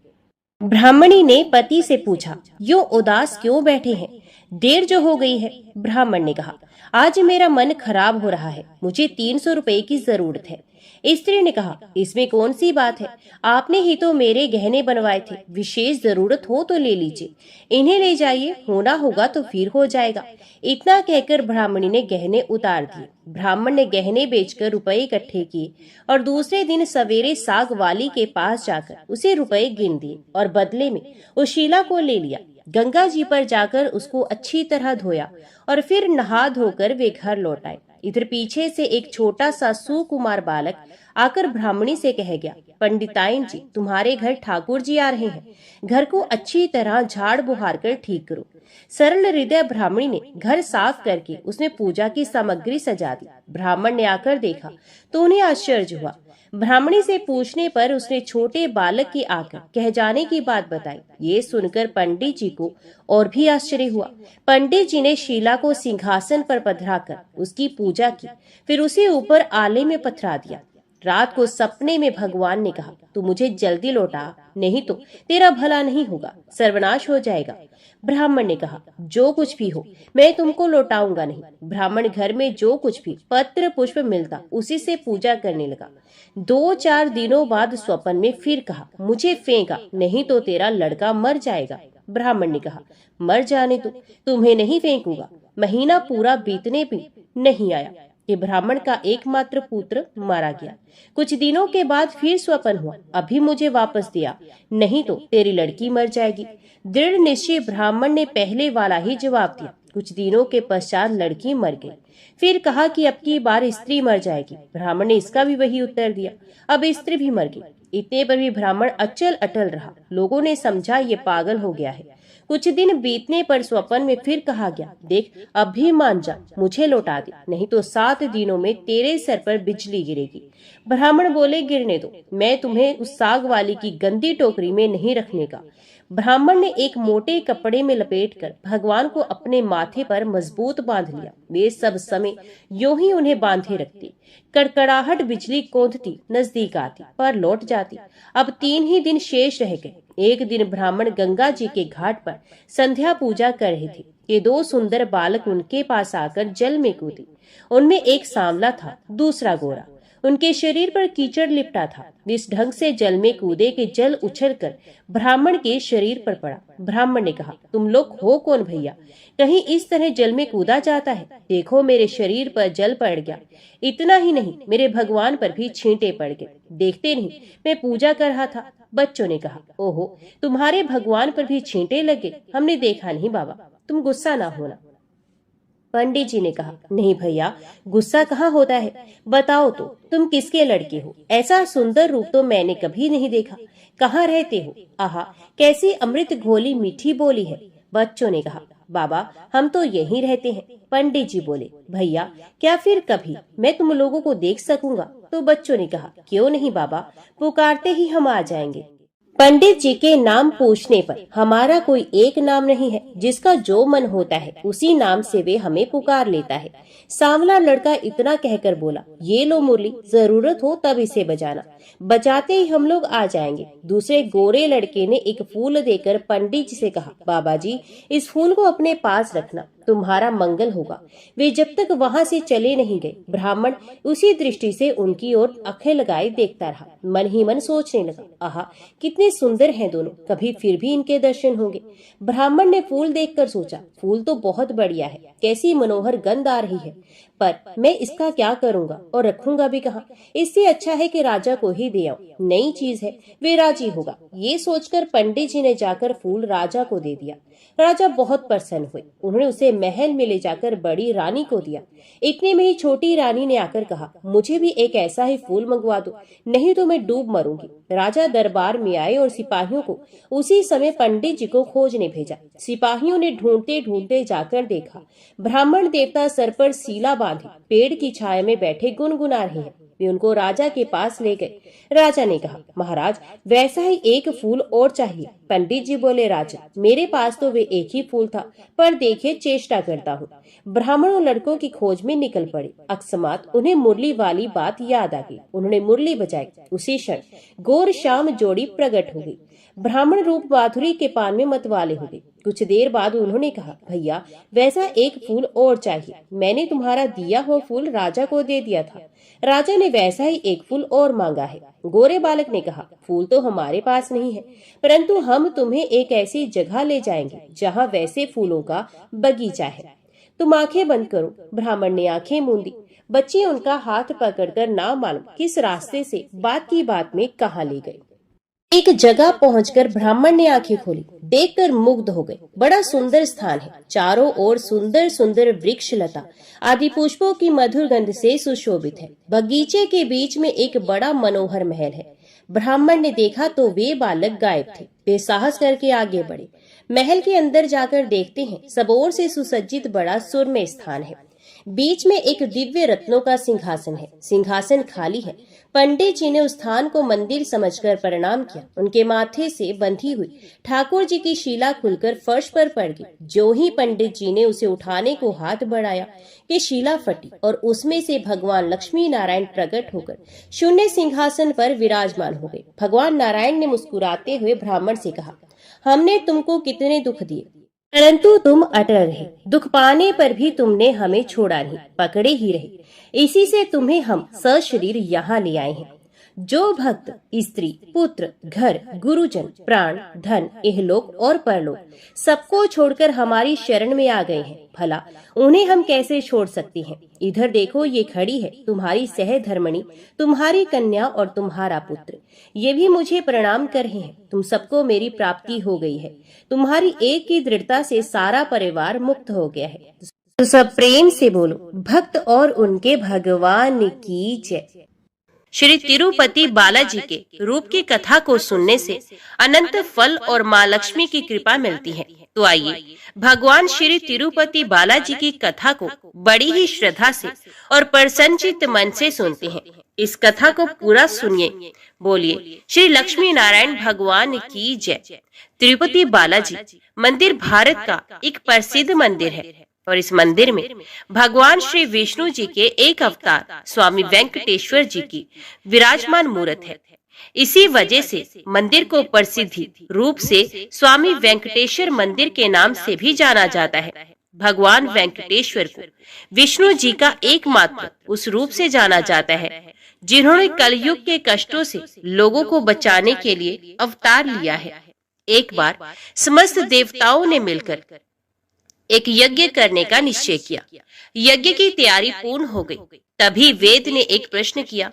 ब्राह्मणी ने पति से पूछा, यो उदास क्यों बैठे हैं? देर जो हो गई है। ब्राह्मण ने कहा, आज मेरा मन खराब हो रहा है, मुझे 300 रुपए की जरूरत है। स्त्री ने कहा, इसमें कौन सी बात है, आपने ही तो मेरे गहने बनवाए थे, विशेष जरूरत हो तो ले लीजिए, इन्हें ले जाइए, होना होगा तो फिर हो जाएगा। इतना कहकर ब्राह्मणी ने गहने उतार दिए। ब्राह्मण ने गहने बेचकर रुपए इकट्ठे किए और दूसरे दिन सवेरे साग वाली के पास जाकर उसे रुपए गिन दिए और बदले में उस शीला को ले लिया। गंगा जी पर जाकर उसको अच्छी तरह धोया और फिर नहा धोकर वे घर लौट आए। इधर पीछे से एक छोटा सा सुकुमार बालक आकर ब्राह्मणी से कह गया, पंडिताइन जी, तुम्हारे घर ठाकुर जी आ रहे हैं, घर को अच्छी तरह झाड़ बुहार कर ठीक करो। सरल हृदय ब्राह्मणी ने घर साफ करके उसमें पूजा की सामग्री सजा दी। ब्राह्मण ने आकर देखा तो उन्हें आश्चर्य हुआ। ब्राह्मणी से पूछने पर उसने छोटे बालक के आकर कह जाने की बात बताई। ये सुनकर पंडित जी को और भी आश्चर्य हुआ। पंडित जी ने शीला को सिंहासन पर पधराकर उसकी पूजा की, फिर उसे ऊपर आले में पथरा दिया। रात को सपने में भगवान ने कहा, तू मुझे जल्दी लौटा, नहीं तो तेरा भला नहीं होगा, सर्वनाश हो जाएगा। ब्राह्मण ने कहा, जो कुछ भी हो मैं तुमको लौटाऊंगा नहीं। ब्राह्मण घर में जो कुछ भी पत्र पुष्प मिलता उसी से पूजा करने लगा। 2-4 दिनों बाद स्वप्न में फिर कहा, मुझे फेंका, नहीं तो तेरा लड़का मर जाएगा। ब्राह्मण ने कहा, मर जाने दो, तुम्हें नहीं फेंकूंगा। महीना पूरा बीतने भी नहीं आया कि ब्राह्मण का एकमात्र पुत्र मारा गया। कुछ दिनों के बाद फिर स्वप्न हुआ, अभी मुझे वापस दिया, नहीं तो तेरी लड़की मर जाएगी। दृढ़ निश्चय ब्राह्मण ने पहले वाला ही जवाब दिया। कुछ दिनों के पश्चात लड़की मर गई। फिर कहा कि अब की बार स्त्री मर जाएगी। ब्राह्मण ने इसका भी वही उत्तर दिया। अब स्त्री भी मर गई। इतने पर भी ब्राह्मण अचल अटल रहा। लोगों ने समझा ये पागल हो गया है। कुछ दिन बीतने पर स्वप्न में फिर कहा गया, देख अब भी मान जा, मुझे लौटा दे, नहीं तो 7 दिनों में तेरे सर पर बिजली गिरेगी। ब्राह्मण बोले, गिरने दो, मैं तुम्हें उस साग वाली की गंदी टोकरी में नहीं रखने का। ब्राह्मण ने एक मोटे कपड़े में लपेटकर भगवान को अपने माथे पर मजबूत बांध लिया। वे सब समय यूं ही उन्हें बांधे रखते। कड़कड़ाहट बिजली कौंधती नजदीक आती पर लौट जाती। अब 3 ही दिन शेष रह गए। एक दिन ब्राह्मण गंगा जी के घाट पर संध्या पूजा कर रहे थे कि 2 सुंदर बालक उनके पास आकर जल में कूदे। उनमें एक सांवला था, दूसरा गोरा। उनके शरीर पर कीचड़ लिपटा था। इस ढंग से जल में कूदे कि जल उछलकर ब्राह्मण के शरीर पर पड़ा। ब्राह्मण ने कहा, तुम लोग हो कौन भैया, कहीं इस तरह जल में कूदा जाता है? देखो मेरे शरीर पर जल पड़ गया। इतना ही नहीं, मेरे भगवान पर भी छींटे पड़ गए। देखते नहीं, मैं पूजा कर रहा था। बच्चों ने कहा, ओहो, तुम्हारे भगवान पर भी छींटे लगे? हमने देखा नहीं बाबा, तुम गुस्सा ना होना। पंडित जी ने कहा, नहीं भैया, गुस्सा कहाँ होता है, बताओ तो तुम किसके लड़के हो? ऐसा सुंदर रूप तो मैंने कभी नहीं देखा। कहाँ रहते हो? आहा, कैसी अमृत घोली मीठी बोली है। बच्चों ने कहा, बाबा हम तो यहीं रहते हैं। पंडित जी बोले, भैया क्या फिर कभी मैं तुम लोगों को देख सकूंगा? तो बच्चों ने कहा, क्यों नहीं बाबा, पुकारते ही हम आ जाएंगे। पंडित जी के नाम पूछने पर हमारा कोई एक नाम नहीं है, जिसका जो मन होता है उसी नाम से वे हमें पुकार लेता है। सांवला लड़का इतना कहकर बोला, ये लो मुरली, जरूरत हो तब इसे बजाना, बजाते ही हम लोग आ जाएंगे। दूसरे गोरे लड़के ने एक फूल देकर पंडित जी से कहा, बाबा जी इस फूल को अपने पास रखना, तुम्हारा मंगल होगा। वे जब तक वहाँ से चले नहीं गए, ब्राह्मण उसी दृष्टि से उनकी ओर आंखें लगाए देखता रहा। मन ही मन सोचने लगा, आहा कितने सुंदर हैं दोनों, कभी फिर भी इनके दर्शन होंगे। ब्राह्मण ने फूल देखकर सोचा, फूल तो बहुत बढ़िया है, कैसी मनोहर गंध आ रही है, पर मैं इसका क्या करूंगा और रखूंगा भी कहाँ? इससे अच्छा है कि राजा को ही दे आऊं, नई चीज है, वे राजी होगा। ये सोचकर पंडित जी ने जाकर फूल राजा को दे दिया। राजा बहुत प्रसन्न हुए। उन्होंने उसे महल में ले जाकर बड़ी रानी को दिया। इतने में ही छोटी रानी ने आकर कहा, मुझे भी एक ऐसा ही फूल मंगवा दो, नहीं तो मैं डूब मरूंगी। राजा दरबार में आए और सिपाहियों को उसी समय पंडित जी को खोजने भेजा। सिपाहियों ने ढूंढते ढूंढते जाकर देखा, ब्राह्मण देवता सर पर सीला बांधे पेड़ की छाया में बैठे गुनगुना रहे हैं। वे उनको राजा के पास ले गए। राजा ने कहा, महाराज वैसा ही एक फूल और चाहिए। पंडित जी बोले, राजा मेरे पास तो वे एक ही फूल था, पर देखिए चेष्टा करता हूँ। ब्राह्मणों लड़कों की खोज में निकल पड़े। अकस्मात उन्हें मुरली वाली बात याद आ गई। उन्होंने मुरली बजाई। उसी क्षण गोर शाम जोड़ी प्रकट हो गई। ब्राह्मण रूप माधुरी के पान में मतवाले हो गए। कुछ देर बाद उन्होंने कहा, भैया वैसा एक फूल और चाहिए, मैंने तुम्हारा दिया हुआ फूल राजा को दे दिया था। राजा ने वैसा ही एक फूल और मांगा है। गोरे बालक ने कहा, फूल तो हमारे पास नहीं है, परंतु हम तुम्हें एक ऐसी जगह ले जाएंगे जहाँ वैसे फूलों का बगीचा है। तुम आंखें बंद करो। ब्राह्मण ने आंखें मूंदी। बच्चे उनका हाथ पकड़कर ना मालूम किस रास्ते से बात की बात में कहाँ ले गए। एक जगह पहुंचकर ब्राह्मण ने आंखें खोली, देखकर मुग्ध हो गए। बड़ा सुंदर स्थान है, चारों ओर सुंदर सुंदर वृक्ष लता आदि पुष्पों की मधुर गंध से सुशोभित है। बगीचे के बीच में एक बड़ा मनोहर महल है। ब्राह्मण ने देखा तो वे बालक गायब थे। वे साहस करके आगे बढ़े। महल के अंदर जाकर देखते हैं, सब ओर से सुसज्जित बड़ा सुरम्य स्थान है। बीच में एक दिव्य रत्नों का सिंहासन है। सिंहासन खाली है। पंडित जी ने उस स्थान को मंदिर समझकर प्रणाम किया। उनके माथे से बंधी हुई ठाकुर जी की शीला खुलकर फर्श पर पड़ गई। जो ही पंडित जी ने उसे उठाने को हाथ बढ़ाया कि शीला फटी और उसमें से भगवान लक्ष्मी नारायण प्रकट होकर शून्य सिंहासन पर विराजमान हो गए। भगवान नारायण ने मुस्कुराते हुए ब्राह्मण से कहा, हमने तुमको कितने दुख दिए, परंतु तुम अटल रहे। दुख पाने पर भी तुमने हमें छोड़ा नहीं, पकड़े ही रहे। इसी से तुम्हें हम सशरीर यहाँ ले आए हैं। जो भक्त स्त्री, पुत्र, घर, गुरुजन, प्राण, धन, इहलोक और परलोक सबको छोड़कर हमारी शरण में आ गए हैं, भला उन्हें हम कैसे छोड़ सकते हैं। इधर देखो, ये खड़ी है तुम्हारी सहधर्मणी, तुम्हारी कन्या और तुम्हारा पुत्र। ये भी मुझे प्रणाम कर रहे हैं। तुम सबको मेरी प्राप्ति हो गई है। तुम्हारी एक की दृढ़ता से सारा परिवार मुक्त हो गया है। तो सब प्रेम से बोलो, भक्त और उनके भगवान की जय। श्री तिरुपति बालाजी के रूप की कथा को सुनने से अनंत फल और माँ लक्ष्मी की कृपा मिलती है। तो आइए भगवान श्री तिरुपति बालाजी की कथा को बड़ी ही श्रद्धा से और प्रसन्नचित्त मन से सुनते हैं। इस कथा को पूरा सुनिए। बोलिए श्री लक्ष्मी नारायण भगवान की जय। तिरुपति बालाजी मंदिर भारत का एक प्रसिद्ध मंदिर है और इस मंदिर में भगवान श्री विष्णु जी के एक अवतार स्वामी वेंकटेश्वर जी की विराजमान मूर्त है। इसी वजह से मंदिर को प्रसिद्धि रूप से स्वामी वेंकटेश्वर मंदिर के नाम से भी जाना जाता है। भगवान वेंकटेश्वर को विष्णु जी का एकमात्र उस रूप से जाना जाता है जिन्होंने कलयुग के कष्टों से लोगों को बचाने के लिए अवतार लिया है। एक बार समस्त देवताओं ने मिलकर एक यज्ञ करने का निश्चय किया। यज्ञ की तैयारी पूर्ण हो गई। तभी वेद ने एक प्रश्न किया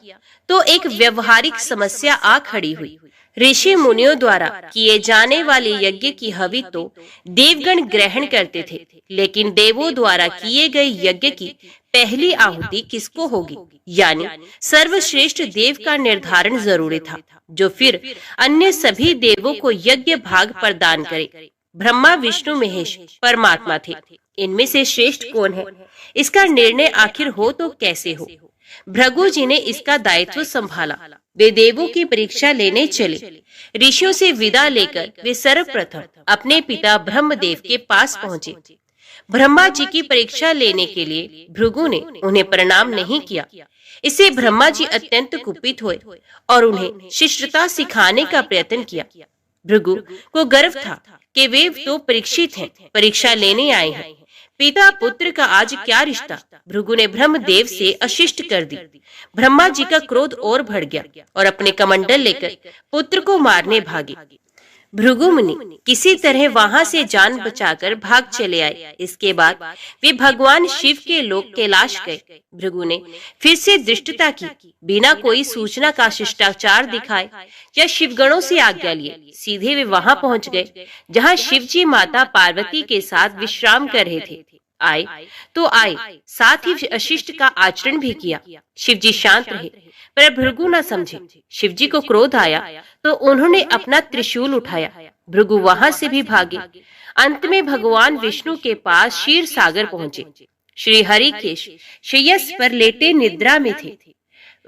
तो एक व्यवहारिक समस्या आ खड़ी हुई। ऋषि मुनियों द्वारा किए जाने वाले यज्ञ की हवि तो देवगण ग्रहण करते थे, लेकिन देवों द्वारा किए गए यज्ञ की पहली आहुति किसको होगी, यानी सर्वश्रेष्ठ देव का निर्धारण जरूरी था, जो फिर अन्य सभी देवों को यज्ञ भाग प्रदान करे। ब्रह्मा, विष्णु, महेश परमात्मा थे। इनमें से श्रेष्ठ कौन है, इसका निर्णय आखिर हो तो कैसे हो। भृगु जी ने इसका दायित्व संभाला। वे देवों की परीक्षा लेने चले। ऋषियों से विदा लेकर वे सर्वप्रथम अपने पिता ब्रह्मदेव के पास पहुंचे। ब्रह्मा जी की परीक्षा लेने के लिए भृगु ने उन्हें प्रणाम नहीं किया। इससे ब्रह्मा जी अत्यंत कुपित हुए और उन्हें शिष्टता सिखाने का प्रयत्न किया। भृगु को गर्व था कि वे तो परीक्षित हैं, परीक्षा लेने आए हैं। पिता पुत्र का आज क्या रिश्ता। भृगु ने ब्रह्मदेव से अशिष्ट कर दी। ब्रह्मा जी का क्रोध और बढ़ गया और अपने कमंडल लेकर पुत्र को मारने भागे। भृगु मुनि किसी तरह वहां से जान बचाकर भाग चले आए। इसके बाद वे भगवान शिव के लोक कैलाश गए। भृगु ने फिर से दृष्टता की, बिना कोई सूचना का शिष्टाचार दिखाए या शिवगणों से आज्ञा लिए सीधे वे वहां पहुंच गए जहां शिव जी माता पार्वती के साथ विश्राम कर रहे थे। आए तो आए, साथ ही अशिष्ट का आचरण भी किया। शिव जी शांत रहे, पर भृगु न समझे। शिव जी को क्रोध आया तो उन्होंने अपना त्रिशूल उठाया। भृगु वहां से भी भागे। अंत में भगवान विष्णु के पास क्षीर सागर पहुंचे। श्री हरिकेश श्रेयस पर लेटे निद्रा में थे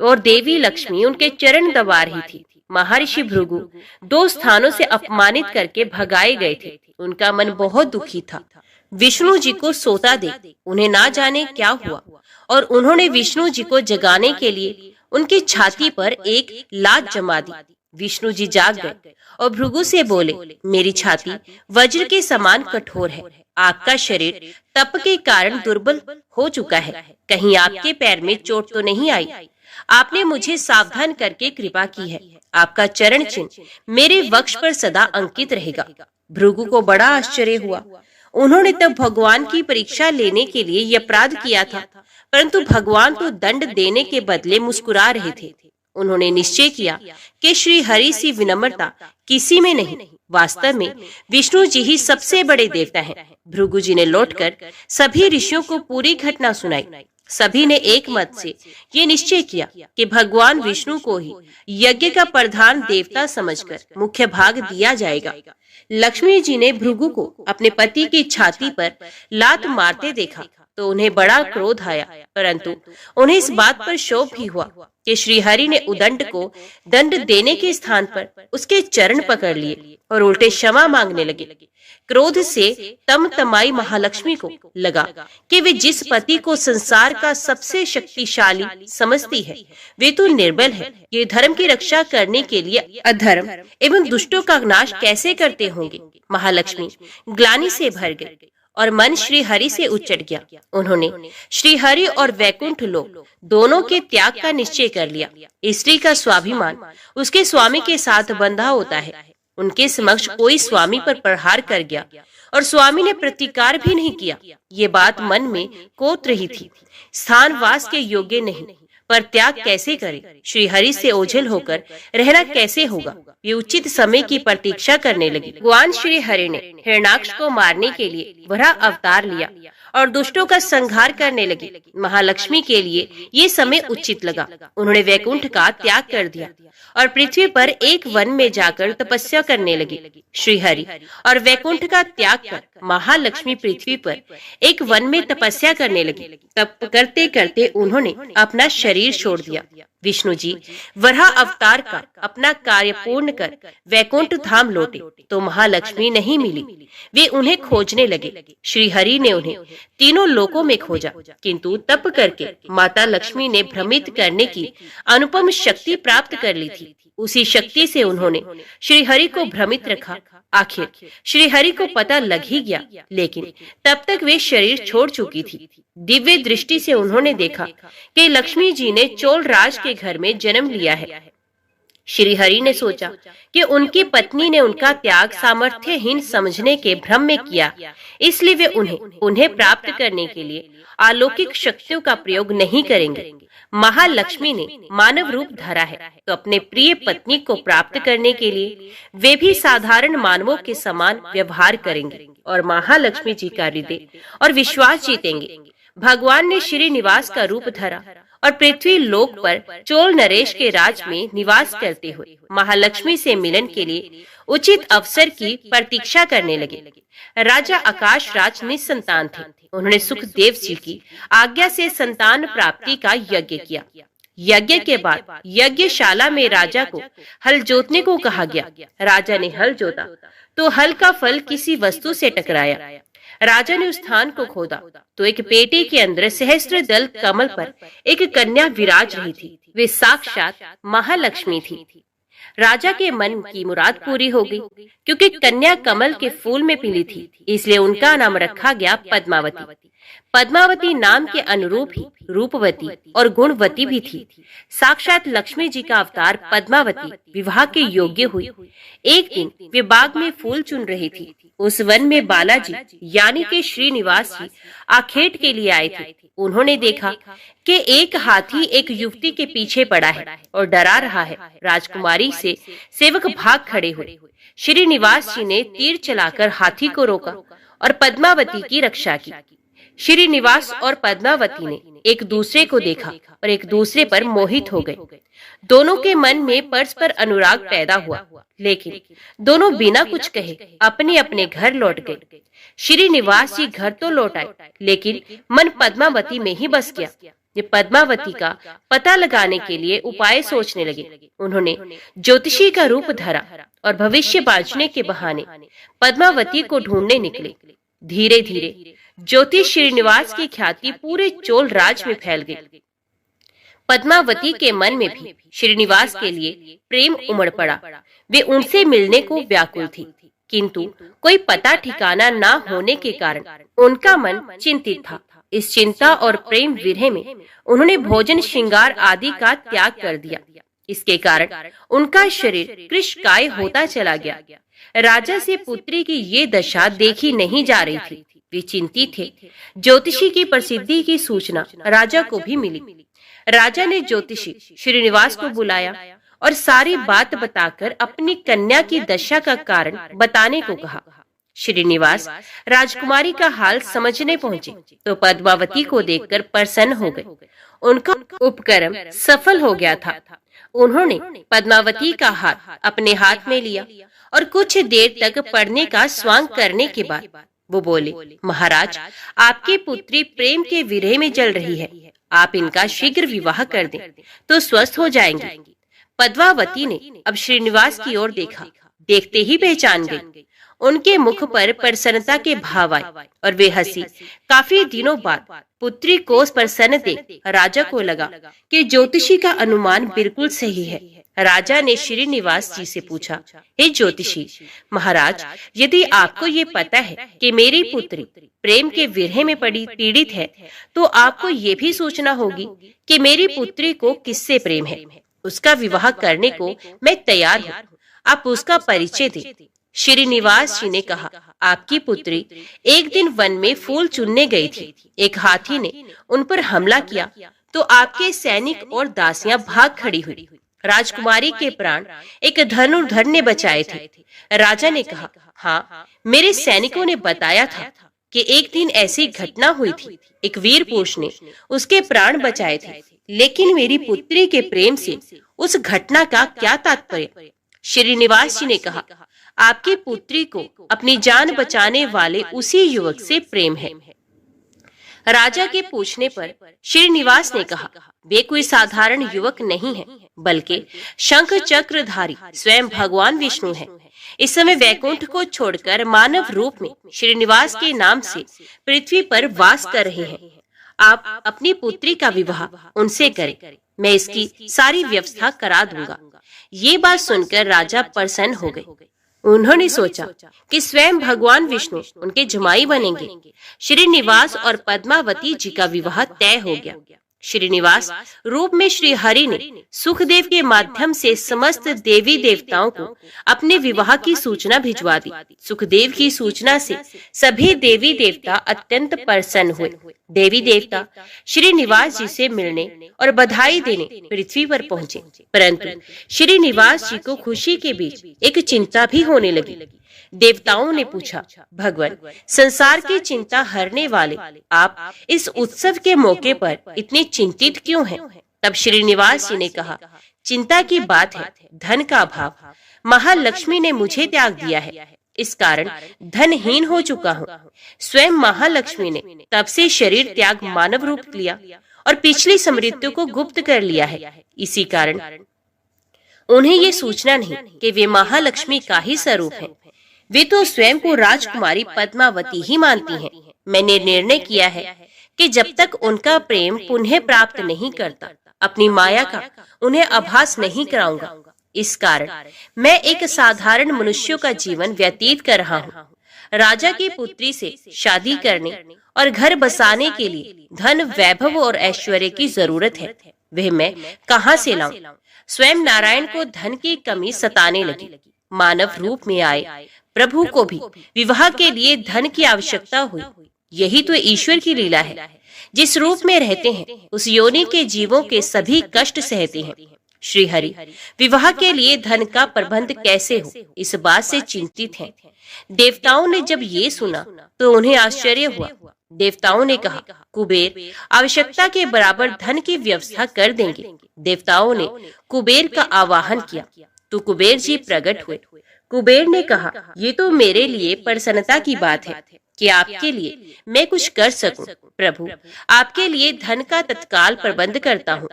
और देवी लक्ष्मी उनके चरण दबा रही थी। महर्षि भृगु 2 स्थानों से अपमानित करके भगाए गए थे। उनका मन बहुत दुखी था। विष्णु जी को सोता देख उन्हें ना जाने क्या हुआ और उन्होंने विष्णु जी को जगाने के लिए उनकी छाती पर एक लात जमा दी। विष्णु जी जाग गए और भृगु से बोले, मेरी छाती वज्र के समान कठोर है। आपका शरीर तप के कारण दुर्बल हो चुका है। कहीं आपके पैर में चोट तो नहीं आई? आपने मुझे सावधान करके कृपा की है। आपका चरण चिन्ह मेरे वक्ष पर सदा अंकित रहेगा। भृगु को बड़ा आश्चर्य हुआ। उन्होंने तब भगवान की परीक्षा लेने के लिए यह अपराध किया था, परंतु भगवान तो दंड देने के बदले मुस्कुरा रहे थे। उन्होंने निश्चय किया कि श्री हरि सी विनम्रता किसी में नहीं, वास्तव में विष्णु जी ही सबसे बड़े देवता हैं। भृगु जी ने लौटकर सभी ऋषियों को पूरी घटना सुनाई। सभी ने एक मत से ये निश्चय किया कि भगवान विष्णु को ही यज्ञ का प्रधान देवता समझकर मुख्य भाग दिया जाएगा। लक्ष्मी जी ने भृगु को अपने पति की छाती पर लात मारते देखा तो उन्हें बड़ा क्रोध आया, परंतु उन्हें इस बात पर शोभ भी हुआ कि श्री हरि ने उदंड को दंड देने के स्थान पर उसके चरण पकड़ लिए और उल्टे क्षमा मांगने लगे। क्रोध से तमतमाई महालक्ष्मी को लगा कि वे जिस पति को संसार का सबसे शक्तिशाली समझती है वे तो निर्बल है। ये धर्म की रक्षा करने के लिए अधर्म एवं दुष्टों का नाश कैसे करते होंगे। महालक्ष्मी ग्लानि से भर गई और मन श्री हरि से उचट गया। उन्होंने श्री हरि और वैकुंठ लोक दोनों के त्याग का निश्चय कर लिया। स्त्री का स्वाभिमान उसके स्वामी के साथ बंधा होता है। उनके समक्ष कोई स्वामी पर प्रहार कर गया और स्वामी ने प्रतिकार भी नहीं किया। ये बात मन में कोत रही थी। स्थान वास के योग्य नहीं, पर त्याग कैसे करे? श्री हरि से ओझल होकर रहना कैसे होगा? ये उचित समय की प्रतीक्षा करने लगी। भगवान श्री हरि ने हिरण्याक्ष को मारने के लिए वराह अवतार लिया और दुष्टों का संहार करने लगे। महालक्ष्मी के लिए ये समय उचित लगा। उन्होंने वैकुंठ का त्याग कर दिया और पृथ्वी पर एक वन में जाकर तपस्या करने लगे। श्री हरि और वैकुंठ का त्याग कर महालक्ष्मी पृथ्वी पर एक वन में तपस्या करने लगे। तप करते करते उन्होंने अपना शरीर छोड़ दिया। विष्णु जी वराह अवतार का अपना कार्य पूर्ण कर वैकुंठ धाम लौटे तो महालक्ष्मी नहीं मिली। वे उन्हें खोजने लगे। श्री हरि ने उन्हें तीनों लोकों में खोजा, किंतु तप करके माता लक्ष्मी ने भ्रमित करने की अनुपम शक्ति प्राप्त कर ली थी। उसी शक्ति से उन्होंने श्री हरि को भ्रमित रखा। आखिर श्री हरि को पता लग ही गया, लेकिन तब तक वे शरीर छोड़ चुकी थी। दिव्य दृष्टि से उन्होंने देखा कि लक्ष्मी जी ने चोल राज के घर में जन्म लिया है। श्री हरि ने सोचा कि उनकी पत्नी ने उनका त्याग सामर्थ्यहीन समझने के भ्रम में किया, इसलिए वे उन्हें प्राप्त करने के लिए अलौकिक शक्तियों का प्रयोग नहीं करेंगे। महालक्ष्मी ने मानव रूप धरा है तो अपने प्रिय पत्नी को प्राप्त करने के लिए वे भी साधारण मानवों के समान व्यवहार करेंगे और महालक्ष्मी जी का हृदय और विश्वास जीतेंगे। भगवान ने श्रीनिवास का रूप धरा और पृथ्वी लोक पर चोल नरेश के राज में निवास करते हुए महालक्ष्मी से मिलन के लिए उचित अवसर की प्रतीक्षा करने लगे। राजा आकाश राज निसंतान थे। उन्होंने सुखदेव जी की आज्ञा से संतान प्राप्ति का यज्ञ किया। यज्ञ के बाद यज्ञशाला में राजा को हल जोतने को कहा गया। राजा ने हल जोता तो हल का फल किसी वस्तु से टकराया। राजा ने उस स्थान को खोदा तो एक पेटी के अंदर सहस्त्र दल कमल पर एक कन्या विराज रही थी। वे साक्षात महालक्ष्मी थी। राजा के मन की मुराद पूरी हो गई, क्योंकि कन्या कमल के फूल में पीली थी, इसलिए उनका नाम रखा गया पद्मावती। पद्मावती नाम के अनुरूप ही रूपवती और गुणवती भी थी। साक्षात लक्ष्मी जी का अवतार पद्मावती विवाह के योग्य हुई। एक दिन वे बाग में फूल चुन रही थी। उस वन में बालाजी यानी के श्रीनिवास जी आखेट के लिए आए थे। उन्होंने देखा कि एक हाथी एक युवती के पीछे पड़ा है और डरा रहा है। राजकुमारी से सेवक भाग खड़े हुए। श्रीनिवास जी ने तीर चलाकर हाथी को रोका और पद्मावती की रक्षा की। श्रीनिवास और पद्मावती ने एक दूसरे को देखा और एक दूसरे पर मोहित हो गए। दोनों के मन में परस्पर अनुराग पैदा हुआ, लेकिन दोनों बिना कुछ कहे अपने अपने घर लौट गए। श्रीनिवास जी घर तो लौट आए, लेकिन मन पद्मावती में ही बस गया। ये पद्मावती का पता लगाने के लिए उपाय सोचने लगे। उन्होंने ज्योतिषी का रूप धरा और भविष्य बांचने के बहाने पद्मावती को ढूंढने निकले। धीरे धीरे ज्योतिष श्रीनिवास की ख्याति पूरे चोल राज में फैल गई। पद्मावती के मन में भी श्रीनिवास के लिए प्रेम उमड़ पड़ा। वे उनसे मिलने को व्याकुल थी, किंतु कोई पता ठिकाना न होने के कारण उनका मन चिंतित था। इस चिंता और प्रेम विरह में उन्होंने भोजन श्रृंगार आदि का त्याग कर दिया। इसके कारण उनका शरीर कृशकाय होता चला गया। राजा से पुत्री की ये दशा देखी नहीं जा रही थी। वे चिंतित थे। ज्योतिषी की प्रसिद्धि की सूचना राजा को भी मिली। राजा ने ज्योतिषी श्रीनिवास को बुलाया और सारी बात बताकर अपनी कन्या की दशा का कारण बताने को कहा। श्रीनिवास राजकुमारी का हाल समझने पहुंचे तो पद्मावती को देखकर प्रसन्न हो गए। उनका उपक्रम सफल हो गया था। उन्होंने पद्मावती का हाथ अपने हाथ में लिया और कुछ देर तक पढ़ने का स्वांग करने के बाद वो बोले, महाराज, आपकी पुत्री प्रेम के विरह में जल रही है। आप इनका शीघ्र विवाह कर दें तो स्वस्थ हो जाएंगे। पद्मावती ने अब श्रीनिवास की ओर देखा। देखते ही पहचान गई। उनके मुख पर प्रसन्नता के भाव आए और वे हंसी। काफी दिनों बाद पुत्री को प्रसन्न देख राजा को लगा कि ज्योतिषी का अनुमान बिल्कुल सही है। राजा ने श्रीनिवास जी से पूछा, हे ज्योतिषी महाराज, यदि आपको ये पता है कि मेरी पुत्री प्रेम के विरह में पीड़ित है, तो आपको ये भी सोचना होगी कि मेरी पुत्री को किससे प्रेम है। उसका विवाह करने को मैं तैयार हूँ। आप उसका परिचय दें। श्रीनिवास जी ने कहा, आपकी पुत्री एक दिन वन में फूल चुनने गई थी। एक हाथी ने उन पर हमला किया तो आपके सैनिक और दासियां भाग खड़ी हुई। राजकुमारी के प्राण एक धनुर्धर ने बचाए थे। राजा ने कहा, हाँ, मेरे सैनिकों ने बताया था कि एक दिन ऐसी घटना हुई थी। एक वीर पुरुष ने उसके प्राण बचाए थे, लेकिन मेरी पुत्री के प्रेम से उस घटना का क्या तात्पर्य। श्रीनिवास जी ने कहा, आपकी पुत्री को अपनी जान बचाने वाले उसी युवक से प्रेम है। राजा के पूछने पर श्रीनिवास ने कहा, वे कोई साधारण युवक नहीं है, बल्कि शंख चक्रधारी स्वयं भगवान विष्णु है। इस समय वैकुंठ को छोड़कर मानव रूप में श्रीनिवास के नाम से पृथ्वी पर वास कर रहे हैं। आप अपनी पुत्री का विवाह उनसे करें। मैं इसकी सारी व्यवस्था करा दूंगा। ये बात सुनकर राजा प्रसन्न हो गए। उन्होंने सोचा कि स्वयं भगवान विष्णु उनके जमाई बनेंगे। श्रीनिवास और पद्मावती जी का विवाह तय हो गया। श्रीनिवास रूप में श्री हरि ने सुखदेव के माध्यम से समस्त देवी देवताओं को अपने विवाह की सूचना भिजवा दी। सुखदेव की सूचना से सभी देवी देवता अत्यंत प्रसन्न हुए। देवी देवता श्रीनिवास जी से मिलने और बधाई देने पृथ्वी पर पहुंचे, परंतु श्रीनिवास जी को खुशी के बीच एक चिंता भी होने लगी। देवताओं ने पूछा, भगवान, संसार की चिंता हरने वाले आप इस उत्सव के मौके पर इतने चिंतित क्यों हैं? तब श्रीनिवास जी ने कहा, चिंता की बात है धन का अभाव। महालक्ष्मी ने मुझे त्याग दिया है, इस कारण धनहीन हो चुका हूँ। स्वयं महालक्ष्मी ने तब से शरीर त्याग मानव रूप लिया और पिछली समृद्धियों को गुप्त कर लिया है। इसी कारण उन्हें ये सूचना नहीं कि वे महालक्ष्मी का ही स्वरूप हैं। वे तो स्वयं को राजकुमारी पद्मावती ही मानती हैं। मैंने निर्णय किया है कि जब तक उनका प्रेम पुनः प्राप्त नहीं करता, अपनी माया का उन्हें आभास नहीं कराऊंगा। इस कारण मैं एक साधारण मनुष्यों का जीवन व्यतीत कर रहा हूँ। राजा की पुत्री से शादी करने और घर बसाने के लिए धन, वैभव और ऐश्वर्य की जरूरत है। वह मैं कहाँ से लाऊं? स्वयं नारायण को धन की कमी सताने लगी। मानव रूप में आए प्रभु को भी विवाह के लिए धन की आवश्यकता हुई। यही तो ईश्वर की लीला है। जिस रूप में रहते हैं उस योनि के जीवों के सभी कष्ट सहते हैं। श्री हरि विवाह के लिए धन का प्रबंध कैसे हो, इस बात से चिंतित हैं। देवताओं ने जब ये सुना तो उन्हें आश्चर्य हुआ। देवताओं ने कहा, कुबेर आवश्यकता के बराबर धन की व्यवस्था कर देंगे। देवताओं ने कुबेर का आवाहन किया तो कुबेर जी प्रकट हुए। कुबेर ने कहा, ये तो मेरे लिए प्रसन्नता की बात है कि आपके लिए मैं कुछ कर सकूं। प्रभु, आपके लिए धन का तत्काल प्रबंध करता हूँ।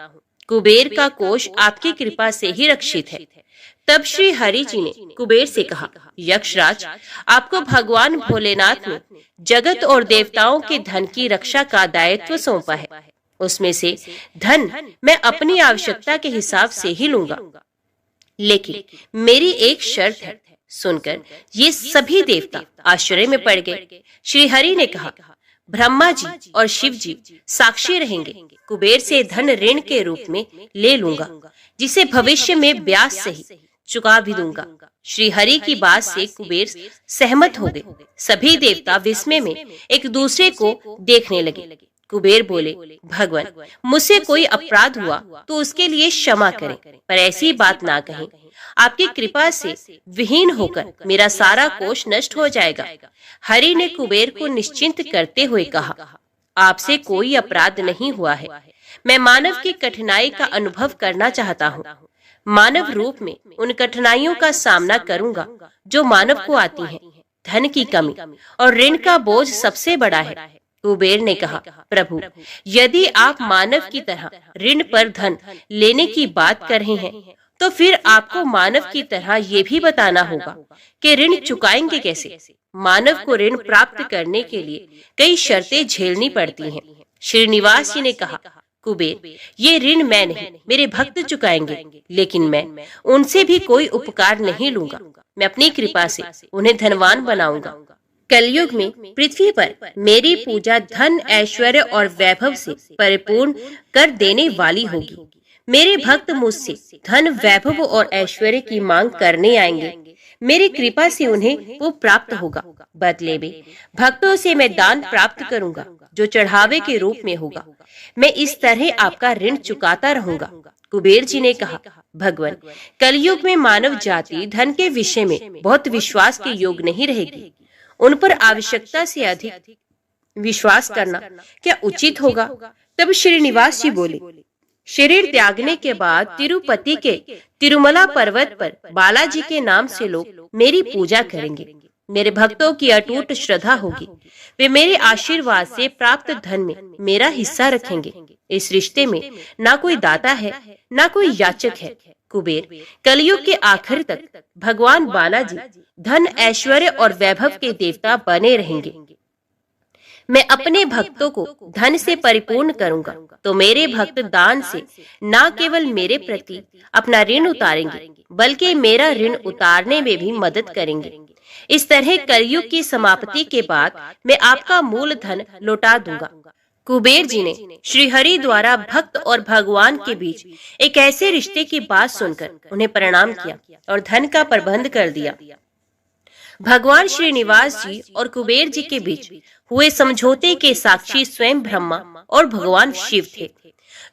कुबेर का कोष आपकी कृपा से ही रक्षित है। तब श्री हरि जी ने कुबेर से कहा, यक्षराज, आपको भगवान भोलेनाथ ने जगत और देवताओं के धन की रक्षा का दायित्व सौंपा है। उसमें से धन मैं अपनी आवश्यकता के हिसाब से ही लूंगा, लेकिन मेरी एक शर्त है। सुनकर ये सभी देवता आश्चर्य में पड़ गए। श्री हरि ने कहा, ब्रह्मा जी और शिव जी साक्षी रहेंगे। कुबेर से धन ऋण के रूप में ले लूंगा, जिसे भविष्य में ब्याज सहित चुका भी दूंगा। श्री हरि की बात से कुबेर सहमत हो गए। सभी देवता विस्मय में एक दूसरे को देखने लगे। कुबेर बोले, भगवान, मुझसे कोई अपराध हुआ तो उसके लिए क्षमा करें, पर ऐसी बात ना कहें। आपकी कृपा से विहीन होकर मेरा सारा कोष नष्ट हो जाएगा। हरि ने कुबेर को निश्चिंत करते हुए कहा, आपसे कोई अपराध नहीं हुआ है। मैं मानव की कठिनाई का अनुभव करना चाहता हूँ। मानव रूप में उन कठिनाइयों का सामना करूंगा जो मानव को आती हैं। धन की कमी और ऋण का बोझ सबसे बड़ा है। कुबेर ने कहा, प्रभु, यदि आप मानव की तरह ऋण पर धन लेने की बात कर रहे हैं, तो फिर आपको मानव की तरह ये भी बताना होगा कि ऋण चुकाएंगे कैसे। मानव को ऋण प्राप्त करने के लिए कई शर्तें झेलनी पड़ती हैं। श्रीनिवास जी ने कहा, कुबेर, ये ऋण मैं नहीं, मेरे भक्त चुकाएंगे, लेकिन मैं उनसे भी कोई उपकार नहीं लूंगा। मैं अपनी कृपा से उन्हें धनवान बनाऊंगा। कलयुग में पृथ्वी पर मेरी पूजा धन, ऐश्वर्य और वैभव से परिपूर्ण कर देने वाली होगी। मेरे भक्त मुझसे धन, वैभव और ऐश्वर्य की मांग करने आएंगे। मेरी कृपा से उन्हें वो प्राप्त होगा। बदले में भक्तों से मैं दान प्राप्त करूंगा, जो चढ़ावे के रूप में होगा। मैं इस तरह आपका ऋण चुकाता रहूंगा। कुबेर जी ने कहा, भगवान, कलयुग में मानव जाति धन के विषय में बहुत विश्वास के योग नहीं रहेगी। उन पर आवश्यकता से अधिक विश्वास करना क्या उचित होगा? तब श्रीनिवास जी बोले, शरीर त्यागने के बाद तिरुपति के तिरुमला पर्वत पर बालाजी के नाम से लोग मेरी पूजा करेंगे। मेरे भक्तों की अटूट श्रद्धा होगी। वे मेरे आशीर्वाद से प्राप्त धन में मेरा हिस्सा रखेंगे। इस रिश्ते में ना कोई दाता है, ना कोई याचक है। कुबेर, कलयुग के आखिर तक भगवान बालाजी धन, ऐश्वर्य और वैभव के देवता बने रहेंगे। मैं अपने भक्तों को धन से परिपूर्ण करूंगा, तो मेरे भक्त दान से न केवल मेरे प्रति अपना ऋण उतारेंगे, बल्कि मेरा ऋण उतारने में भी मदद करेंगे। इस तरह कलयुग की समाप्ति के बाद मैं आपका मूल धन लौटा दूंगा। कुबेर जी ने श्री हरि द्वारा भक्त और भगवान के बीच एक ऐसे रिश्ते की बात सुनकर उन्हें प्रणाम किया और धन का प्रबंध कर दिया। भगवान श्रीनिवास जी और कुबेर जी के बीच हुए समझौते के साक्षी स्वयं ब्रह्मा और भगवान शिव थे।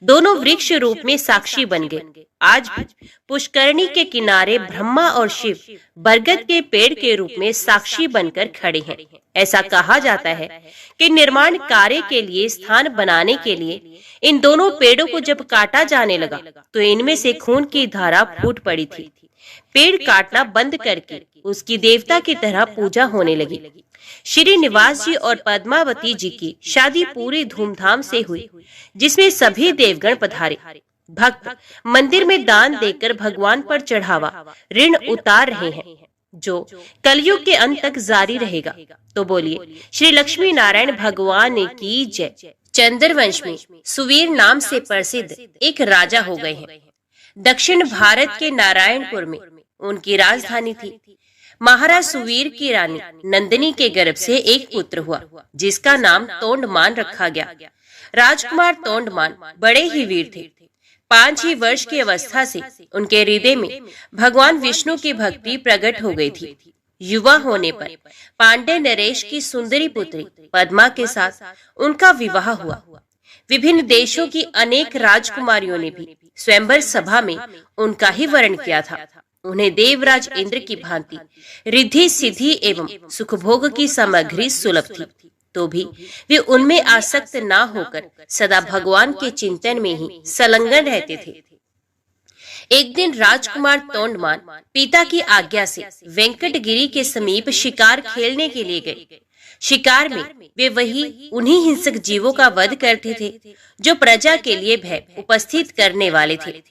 दोनों वृक्ष रूप में साक्षी बन गए। आज भी पुष्करणी के किनारे ब्रह्मा और शिव बरगद के पेड़ के रूप में साक्षी बनकर खड़े हैं। ऐसा कहा जाता है कि निर्माण कार्य के लिए स्थान बनाने के लिए इन दोनों पेड़ों को जब काटा जाने लगा तो इनमें से खून की धारा फूट पड़ी थी। पेड़ काटना बंद करके उसकी देवता की तरह पूजा होने लगी। श्रीनिवास जी और पद्मावती जी की शादी पूरी धूमधाम से हुई, जिसमें सभी देवगण पधारे। भक्त मंदिर में दान देकर भगवान पर चढ़ावा ऋण उतार रहे हैं, जो कलयुग के अंत तक जारी रहेगा। तो बोलिए श्री लक्ष्मी नारायण भगवान की जय। चंद्रवंश में सुवीर नाम से प्रसिद्ध एक राजा हो गए हैं। दक्षिण भारत के नारायणपुर में उनकी राजधानी थी। महाराज सुवीर की रानी नंदिनी के गर्भ से एक पुत्र हुआ, जिसका नाम तोंडमान रखा गया। राजकुमार तोंडमान बड़े ही वीर थे। 5 ही वर्ष की अवस्था से उनके हृदय में भगवान विष्णु की भक्ति प्रकट हो गई थी। युवा होने पर पांडे नरेश की सुंदरी पुत्री पद्मा के साथ उनका विवाह हुआ। विभिन्न देशों की अनेक राजकुमारियों ने भी स्वयंवर सभा में उनका ही वर्ण किया था। उन्हें देवराज इंद्र की भांति रिद्धि सिद्धि एवं सुखभोग की सामग्री सुलभ थी, तो भी वे उनमें आसक्त न होकर सदा भगवान के चिंतन में ही संलग्न रहते थे। एक दिन राजकुमार तोंडमान पिता की आज्ञा से वेंकटगिरी के समीप शिकार खेलने के लिए गए। शिकार में वे वही उन्हीं हिंसक जीवों का वध करते थे जो प्रजा के लिए भय उपस्थित करने वाले थे।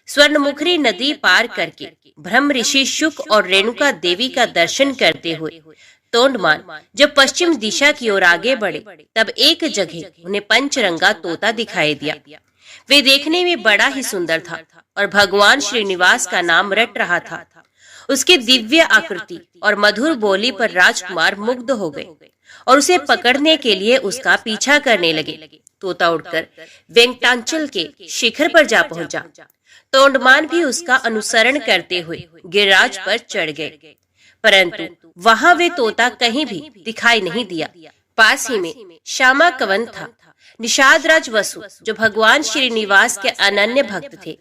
स्वर्णमुखरी नदी पार करके ब्रह्म ऋषि शुक और रेणुका देवी का दर्शन करते हुए तोंडमान जब पश्चिम दिशा की ओर आगे बढ़े, तब एक जगह उन्हें पंचरंगा तोता दिखाई दिया। वे देखने में बड़ा ही सुंदर था और भगवान श्रीनिवास का नाम रट रहा था। उसकी दिव्य आकृति और मधुर बोली पर राजकुमार मुग्ध हो गए और उसे पकड़ने के लिए उसका पीछा करने लगे। तोता उड़कर वेंकटाचल के शिखर पर जा पहुंचा। तोंडमान भी उसका अनुसरण करते हुए गिरिराज पर चढ़ गए, परंतु वहां वे तोता कहीं भी दिखाई नहीं दिया। पास ही में श्यामा कवन था। निषाद राज वसु, जो भगवान श्रीनिवास के अनन्य भक्त थे,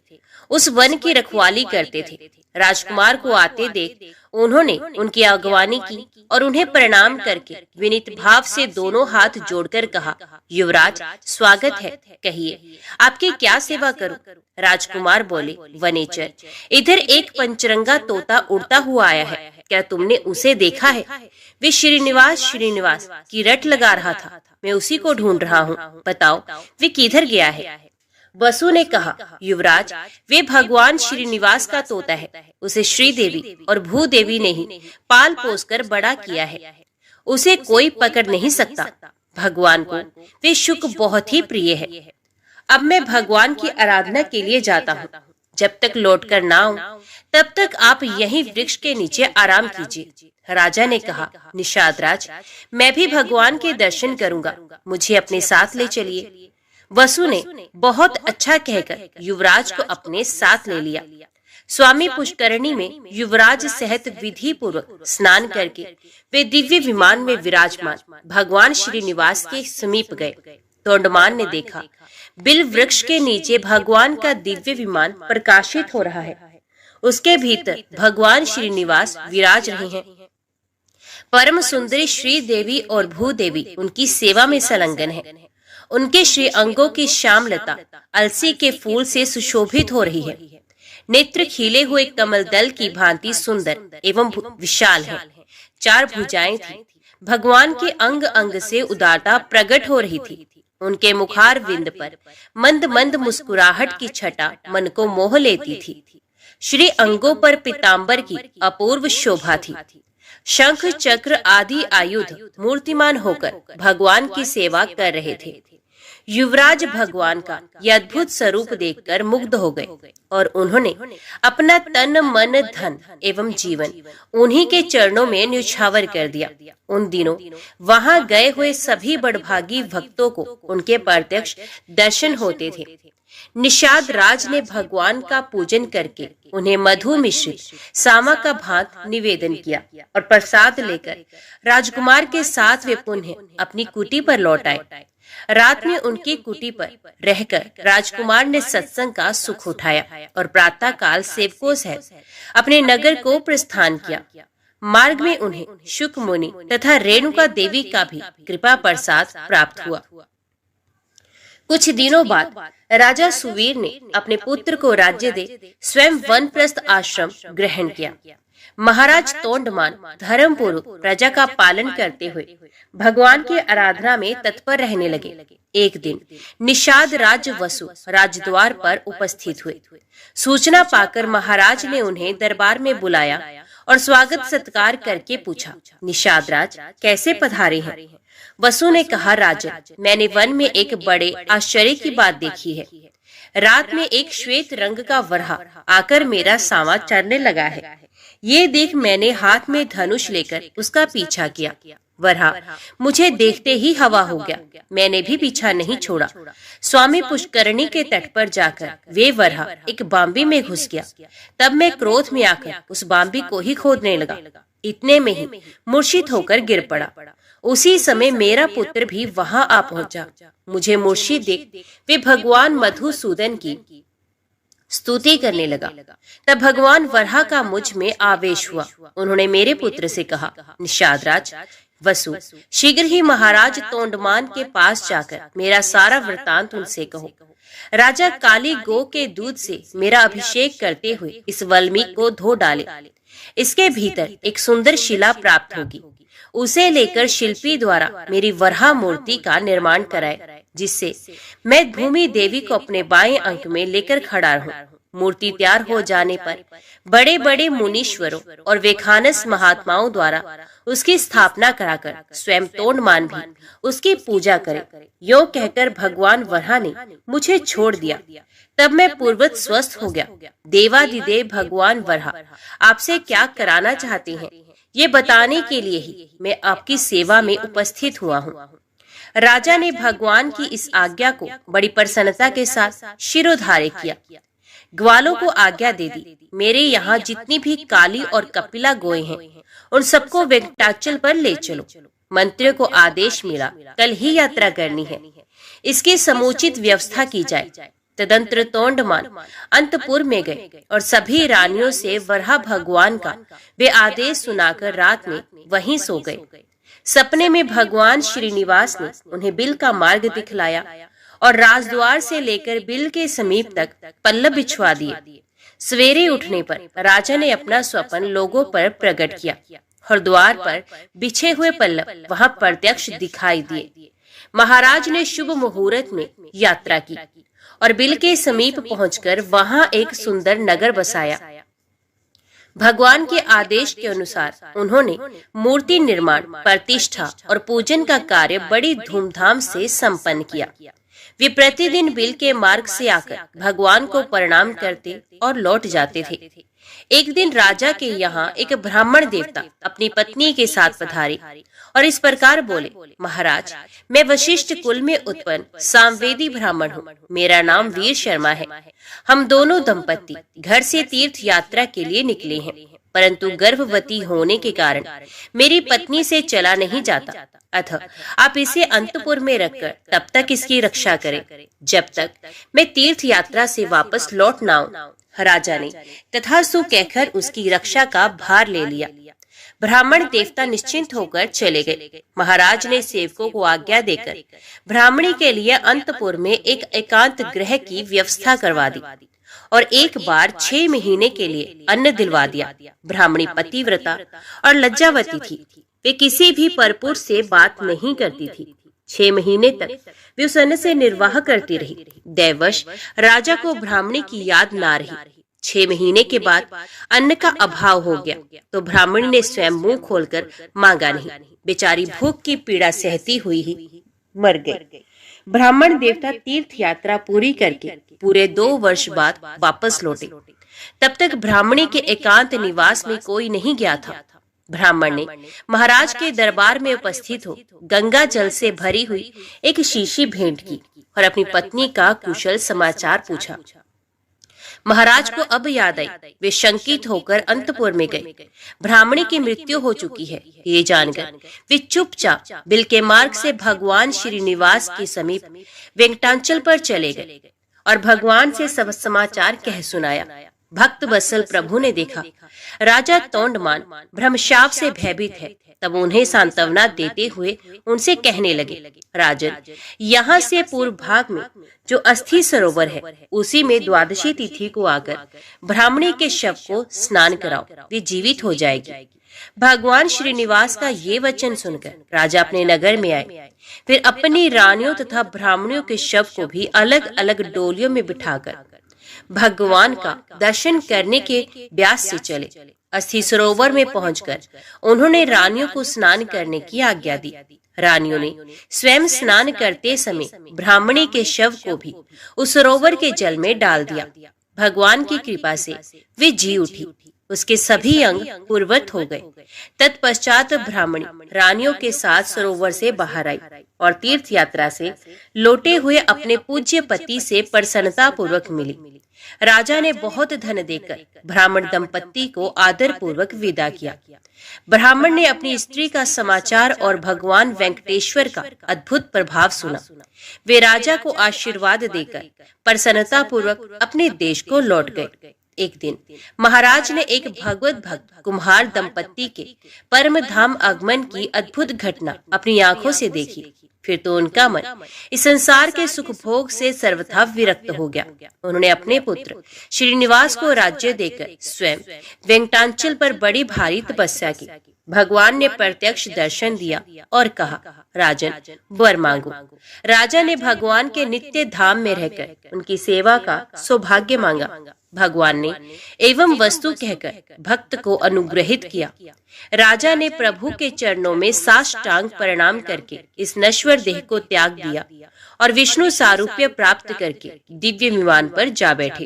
उस वन की रखवाली करते थे। राजकुमार को आते देख उन्होंने उनकी अगवानी की और उन्हें प्रणाम करके विनीत भाव से दोनों हाथ जोड़कर कहा, युवराज स्वागत है, कहिए आपकी क्या सेवा करूं? राजकुमार बोले, वनेचर, इधर एक पंचरंगा तोता उड़ता हुआ आया है, क्या तुमने उसे देखा है? वे श्रीनिवास की रट लगा रहा था, मैं उसी को ढूंढ रहा हूँ, बताओ वे किधर गया है? वसु ने कहा, युवराज, वे भगवान श्रीनिवास का तोता है, उसे श्रीदेवी और भूदेवी ने ही पाल पोस कर बड़ा किया है, उसे कोई पकड़ नहीं सकता। भगवान को वे शुक बहुत ही प्रिय है। अब मैं भगवान की आराधना के लिए जाता हूँ, जब तक लौट कर ना आऊं तब तक आप यहीं वृक्ष के नीचे आराम कीजिए। राजा ने कहा, निषाद राज, मैं भी भगवान के दर्शन करूंगा, मुझे अपने साथ ले चलिए। वसु ने बहुत अच्छा कहकर युवराज को अपने साथ ले लिया। स्वामी पुष्करणी में युवराज सहित विधि पूर्वक स्नान करके वे दिव्य विमान में विराजमान भगवान श्रीनिवास के समीप गए। तोंडमान ने देखा, बिल वृक्ष के नीचे भगवान का दिव्य विमान प्रकाशित हो रहा है, उसके भीतर भगवान श्रीनिवास विराज रहे हैं। परम सुंदरी श्री देवी और भूदेवी उनकी सेवा में संलग्न है। उनके श्री अंगों की श्यामलता अलसी के फूल से सुशोभित हो रही है। नेत्र खिले हुए कमल दल की भांति सुंदर एवं विशाल है। 4 भुजाएं थी। भगवान के अंग अंग से उदारता प्रकट हो रही थी। उनके मुखार विंद पर मंद मंद मुस्कुराहट की छटा मन को मोह लेती थी। श्री अंगों पर पीतांबर की अपूर्व शोभा थी। शंख चक्र आदि आयुध मूर्तिमान होकर भगवान की सेवा कर रहे थे। युवराज भगवान का यह अद्भुत स्वरूप देखकर मुग्ध हो गए और उन्होंने अपना तन मन धन एवं जीवन उन्हीं के चरणों में न्यौछावर कर दिया। उन दिनों वहां गए हुए सभी बड़भागी भक्तों को उनके प्रत्यक्ष दर्शन होते थे। निषाद राज ने भगवान का पूजन करके उन्हें मधु मिश्रित सामा का भात निवेदन किया और प्रसाद लेकर राजकुमार के साथ वे पुनः अपनी कुटी पर लौट आए। रात में उनकी कुटी पर रहकर राजकुमार ने सत्संग का सुख उठाया और प्रातः काल सेवकों सहित अपने नगर को प्रस्थान किया। मार्ग में उन्हें शुक मुनि तथा रेणुका देवी का भी कृपा प्रसाद प्राप्त हुआ। कुछ दिनों बाद राजा सुवीर ने अपने पुत्र को राज्य दे स्वयं वनप्रस्थ आश्रम ग्रहण किया। महाराज तोंडमान धर्म पूर्वक प्रजा का पालन करते हुए भगवान की आराधना में तत्पर रहने लगे। एक दिन निषाद राज वसु राजद्वार पर उपस्थित हुए। सूचना पाकर महाराज ने उन्हें दरबार में बुलाया और स्वागत सत्कार करके पूछा, निषाद राज कैसे पधारे हैं? वसु ने कहा, राजन, मैंने वन में एक बड़े आश्चर्य की बात देखी है। रात में एक श्वेत रंग का वरहा आकर मेरा सामा चरने लगा है। ये देख मैंने हाथ में धनुष लेकर उसका पीछा किया। वरहा मुझे देखते ही हवा हो गया। मैंने भी पीछा नहीं छोड़ा। स्वामी पुष्करणी के तट पर जाकर वे वरहा एक बांबी में घुस गया। तब मैं क्रोध में आकर उस बांबी को ही खोदने लगा। इतने में ही मूर्छित होकर गिर पड़ा। उसी समय मेरा पुत्र भी वहां आ पहुंचा। मुझे मूर्छित देख वे भगवान मधुसूदन की स्तुति करने लगा। तब भगवान वरहा का मुझ में आवेश हुआ। उन्होंने मेरे पुत्र से कहा, निषाद राज वसु, शीघ्र ही महाराज तोंडमान के पास जाकर मेरा सारा वृतांत उनसे कहो। राजा काली गो के दूध से मेरा अभिषेक करते हुए इस वल्मीक को धो डाले। इसके भीतर एक सुंदर शिला प्राप्त होगी। उसे लेकर शिल्पी द्वारा मेरी वरहा मूर्ति का निर्माण कराए, जिससे मैं भूमि देवी को अपने बाएं अंक में लेकर खड़ा रहूं। मूर्ति तैयार हो जाने पर बड़े बड़े मुनीश्वरों और वेखानस महात्माओं द्वारा उसकी स्थापना कराकर स्वयं तोंडमान भी उसकी पूजा करे। यो कहकर भगवान वरहा ने मुझे छोड़ दिया। तब मैं पूर्वत स्वस्थ हो गया। देवाधिदेव भगवान वरहा आपसे क्या कराना चाहते हैं, ये बताने के लिए ही मैं आपकी सेवा में उपस्थित हुआ हूँ। राजा ने भगवान की इस आज्ञा को बड़ी प्रसन्नता के साथ शिरोधार्य किया। ग्वालों को आज्ञा दे दी, मेरे यहाँ जितनी भी काली और कपिला गोए हैं उन सबको वेंकटाचल पर ले चलो। मंत्रियों को आदेश मिला, कल ही यात्रा करनी है। इसकी समुचित व्यवस्था की जाए। तदंतर तोंडमान अंतपुर में गए और सभी रानियों से वराह भगवान का वे आदेश सुनाकर रात में वहीं सो गए। सपने में भगवान श्रीनिवास ने उन्हें बिल का मार्ग दिखलाया और राजद्वार से लेकर बिल के समीप तक पल्लव बिछवा दिए। सवेरे उठने पर राजा ने अपना स्वप्न लोगों पर प्रकट किया और द्वार पर बिछे हुए पल्लव वहां प्रत्यक्ष दिखाई दिए। महाराज ने शुभ मुहूर्त में यात्रा की और बिल के समीप पहुंचकर वहां एक सुंदर नगर बसाया। भगवान के आदेश के अनुसार उन्होंने मूर्ति निर्माण, प्रतिष्ठा और पूजन का कार्य बड़ी धूमधाम से संपन्न किया। वे प्रतिदिन बिल के मार्ग से आकर भगवान को प्रणाम करते और लौट जाते थे। एक दिन राजा के यहाँ एक ब्राह्मण देवता अपनी पत्नी के साथ पधारे और इस प्रकार बोले, महाराज, मैं वशिष्ठ कुल में उत्पन्न सामवेदी ब्राह्मण हूँ। मेरा नाम वीर शर्मा है। हम दोनों दंपत्ति घर से तीर्थ यात्रा के लिए निकले हैं, परंतु गर्भवती होने के कारण मेरी पत्नी से चला नहीं जाता। अतः आप इसे अंतपुर में रखकर तब तक इसकी रक्षा करें जब तक मैं तीर्थ यात्रा से वापस लौट न आऊं। राजा ने तथास्तु कहकर उसकी रक्षा का भार ले लिया। ब्राह्मण देवता निश्चिंत होकर चले गए। महाराज ने सेवकों को आज्ञा देकर ब्राह्मणी के लिए अंतपुर में एक एकांत गृह की व्यवस्था करवा दी और एक बार 6 महीने के लिए अन्न दिलवा दिया। ब्राह्मणी पतिव्रता और लज्जावती थी। वे किसी भी परपुरुष से बात नहीं करती थी। 6 महीने तक वे उस अन्न से निर्वाह करती रही। दैवश राजा को ब्राह्मणी की याद ना रही। 6 महीने के बाद अन्न का अभाव हो गया तो ब्राह्मणी ने स्वयं मुंह खोलकर मांगा नहीं। बेचारी भूख की पीड़ा सहती हुई ही मर गई। ब्राह्मण देवता तीर्थ यात्रा पूरी करके पूरे 2 वर्ष बाद वापस लौटे। तब तक ब्राह्मणी के एकांत निवास में कोई नहीं गया था। ब्राह्मण ने महाराज के दरबार में उपस्थित हो गंगा जल से भरी हुई एक शीशी भेंट की और अपनी पत्नी का कुशल समाचार पूछा। महाराज को अब याद आई। वे शंकित होकर अंतपुर में गए। ब्राह्मणी की मृत्यु हो चुकी है ये जानकर वे चुपचाप बिल के मार्ग से भगवान श्रीनिवास के समीप वेंकटाचल पर चले गए और भगवान से सब समाचार कह सुनाया। भक्त वत्सल प्रभु ने देखा राजा तोंडमान भ्रमशाप से भयभीत है। तब उन्हें सांत्वना देते हुए उनसे कहने लगे, राजन, यहाँ से पूर्व भाग में जो अस्थि सरोवर है उसी में द्वादशी तिथि को आकर ब्राह्मणी के शव को स्नान कराओ, वे जीवित हो जाएगी। भगवान श्रीनिवास का ये वचन सुनकर राजा अपने नगर में आए। फिर अपनी रानियों तथा ब्राह्मणियों के शव को भी अलग अलग डोलियों में बिठाकर भगवान का दर्शन करने के ब्यास से चले। अस्थि सरोवर में पहुंचकर उन्होंने रानियों को स्नान करने की आज्ञा दी। रानियों ने स्वयं स्नान करते समय ब्राह्मणी के शव को भी उस सरोवर के जल में डाल दिया। भगवान की कृपा से वे जी उठी। उसके सभी अंग पूर्वत हो गए। तत्पश्चात ब्राह्मणी रानियों के साथ सरोवर से बाहर आई और तीर्थ यात्रा से लौटे हुए अपने पूज्य पति से प्रसन्नता पूर्वक मिली। राजा ने बहुत धन देकर ब्राह्मण दंपत्ति को आदर पूर्वक विदा किया। ब्राह्मण ने अपनी स्त्री का समाचार और भगवान वेंकटेश्वर का अद्भुत प्रभाव सुना। वे राजा को आशीर्वाद देकर प्रसन्नता पूर्वक अपने देश को लौट गए। एक दिन महाराज ने एक भगवत भक्त कुम्हार दंपत्ति के परम धाम आगमन की अद्भुत घटना अपनी आंखों से देखी। फिर तो उनका मन इस संसार के सुख भोग से सर्वथा विरक्त हो गया। उन्होंने अपने पुत्र श्रीनिवास को राज्य देकर स्वयं वेंकटाचल पर बड़ी भारी तपस्या की। भगवान ने प्रत्यक्ष दर्शन दिया और कहा, राजन, वर मांगो। राजा ने भगवान के नित्य धाम में रहकर उनकी सेवा का सौभाग्य मांगा। भगवान ने एवं वस्तु कहकर भक्त को अनुग्रहित किया। राजा ने प्रभु के चरणों में साष्टांग प्रणाम करके इस नश्वर देह को त्याग दिया और विष्णु सारूप्य प्राप्त करके दिव्य विमान पर जा बैठे।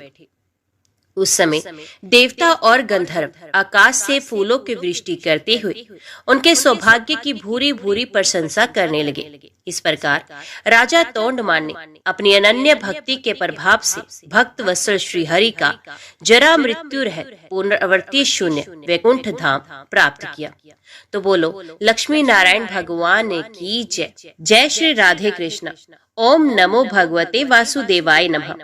उस समय देवता और गंधर्व आकाश से फूलों की वृष्टि करते हुए उनके सौभाग्य की भूरी भूरी प्रशंसा करने लगे। इस प्रकार राजा तोंडमान ने अपनी अनन्य भक्ति के प्रभाव से भक्त वत्सल श्री हरि का जरा मृत्यु रहित पुनरावृत्ति शून्य वैकुंठ धाम प्राप्त किया। तो बोलो लक्ष्मी नारायण भगवान ने की जय। जय श्री राधे कृष्ण। ओम नमो भगवते वासुदेवाय नमः।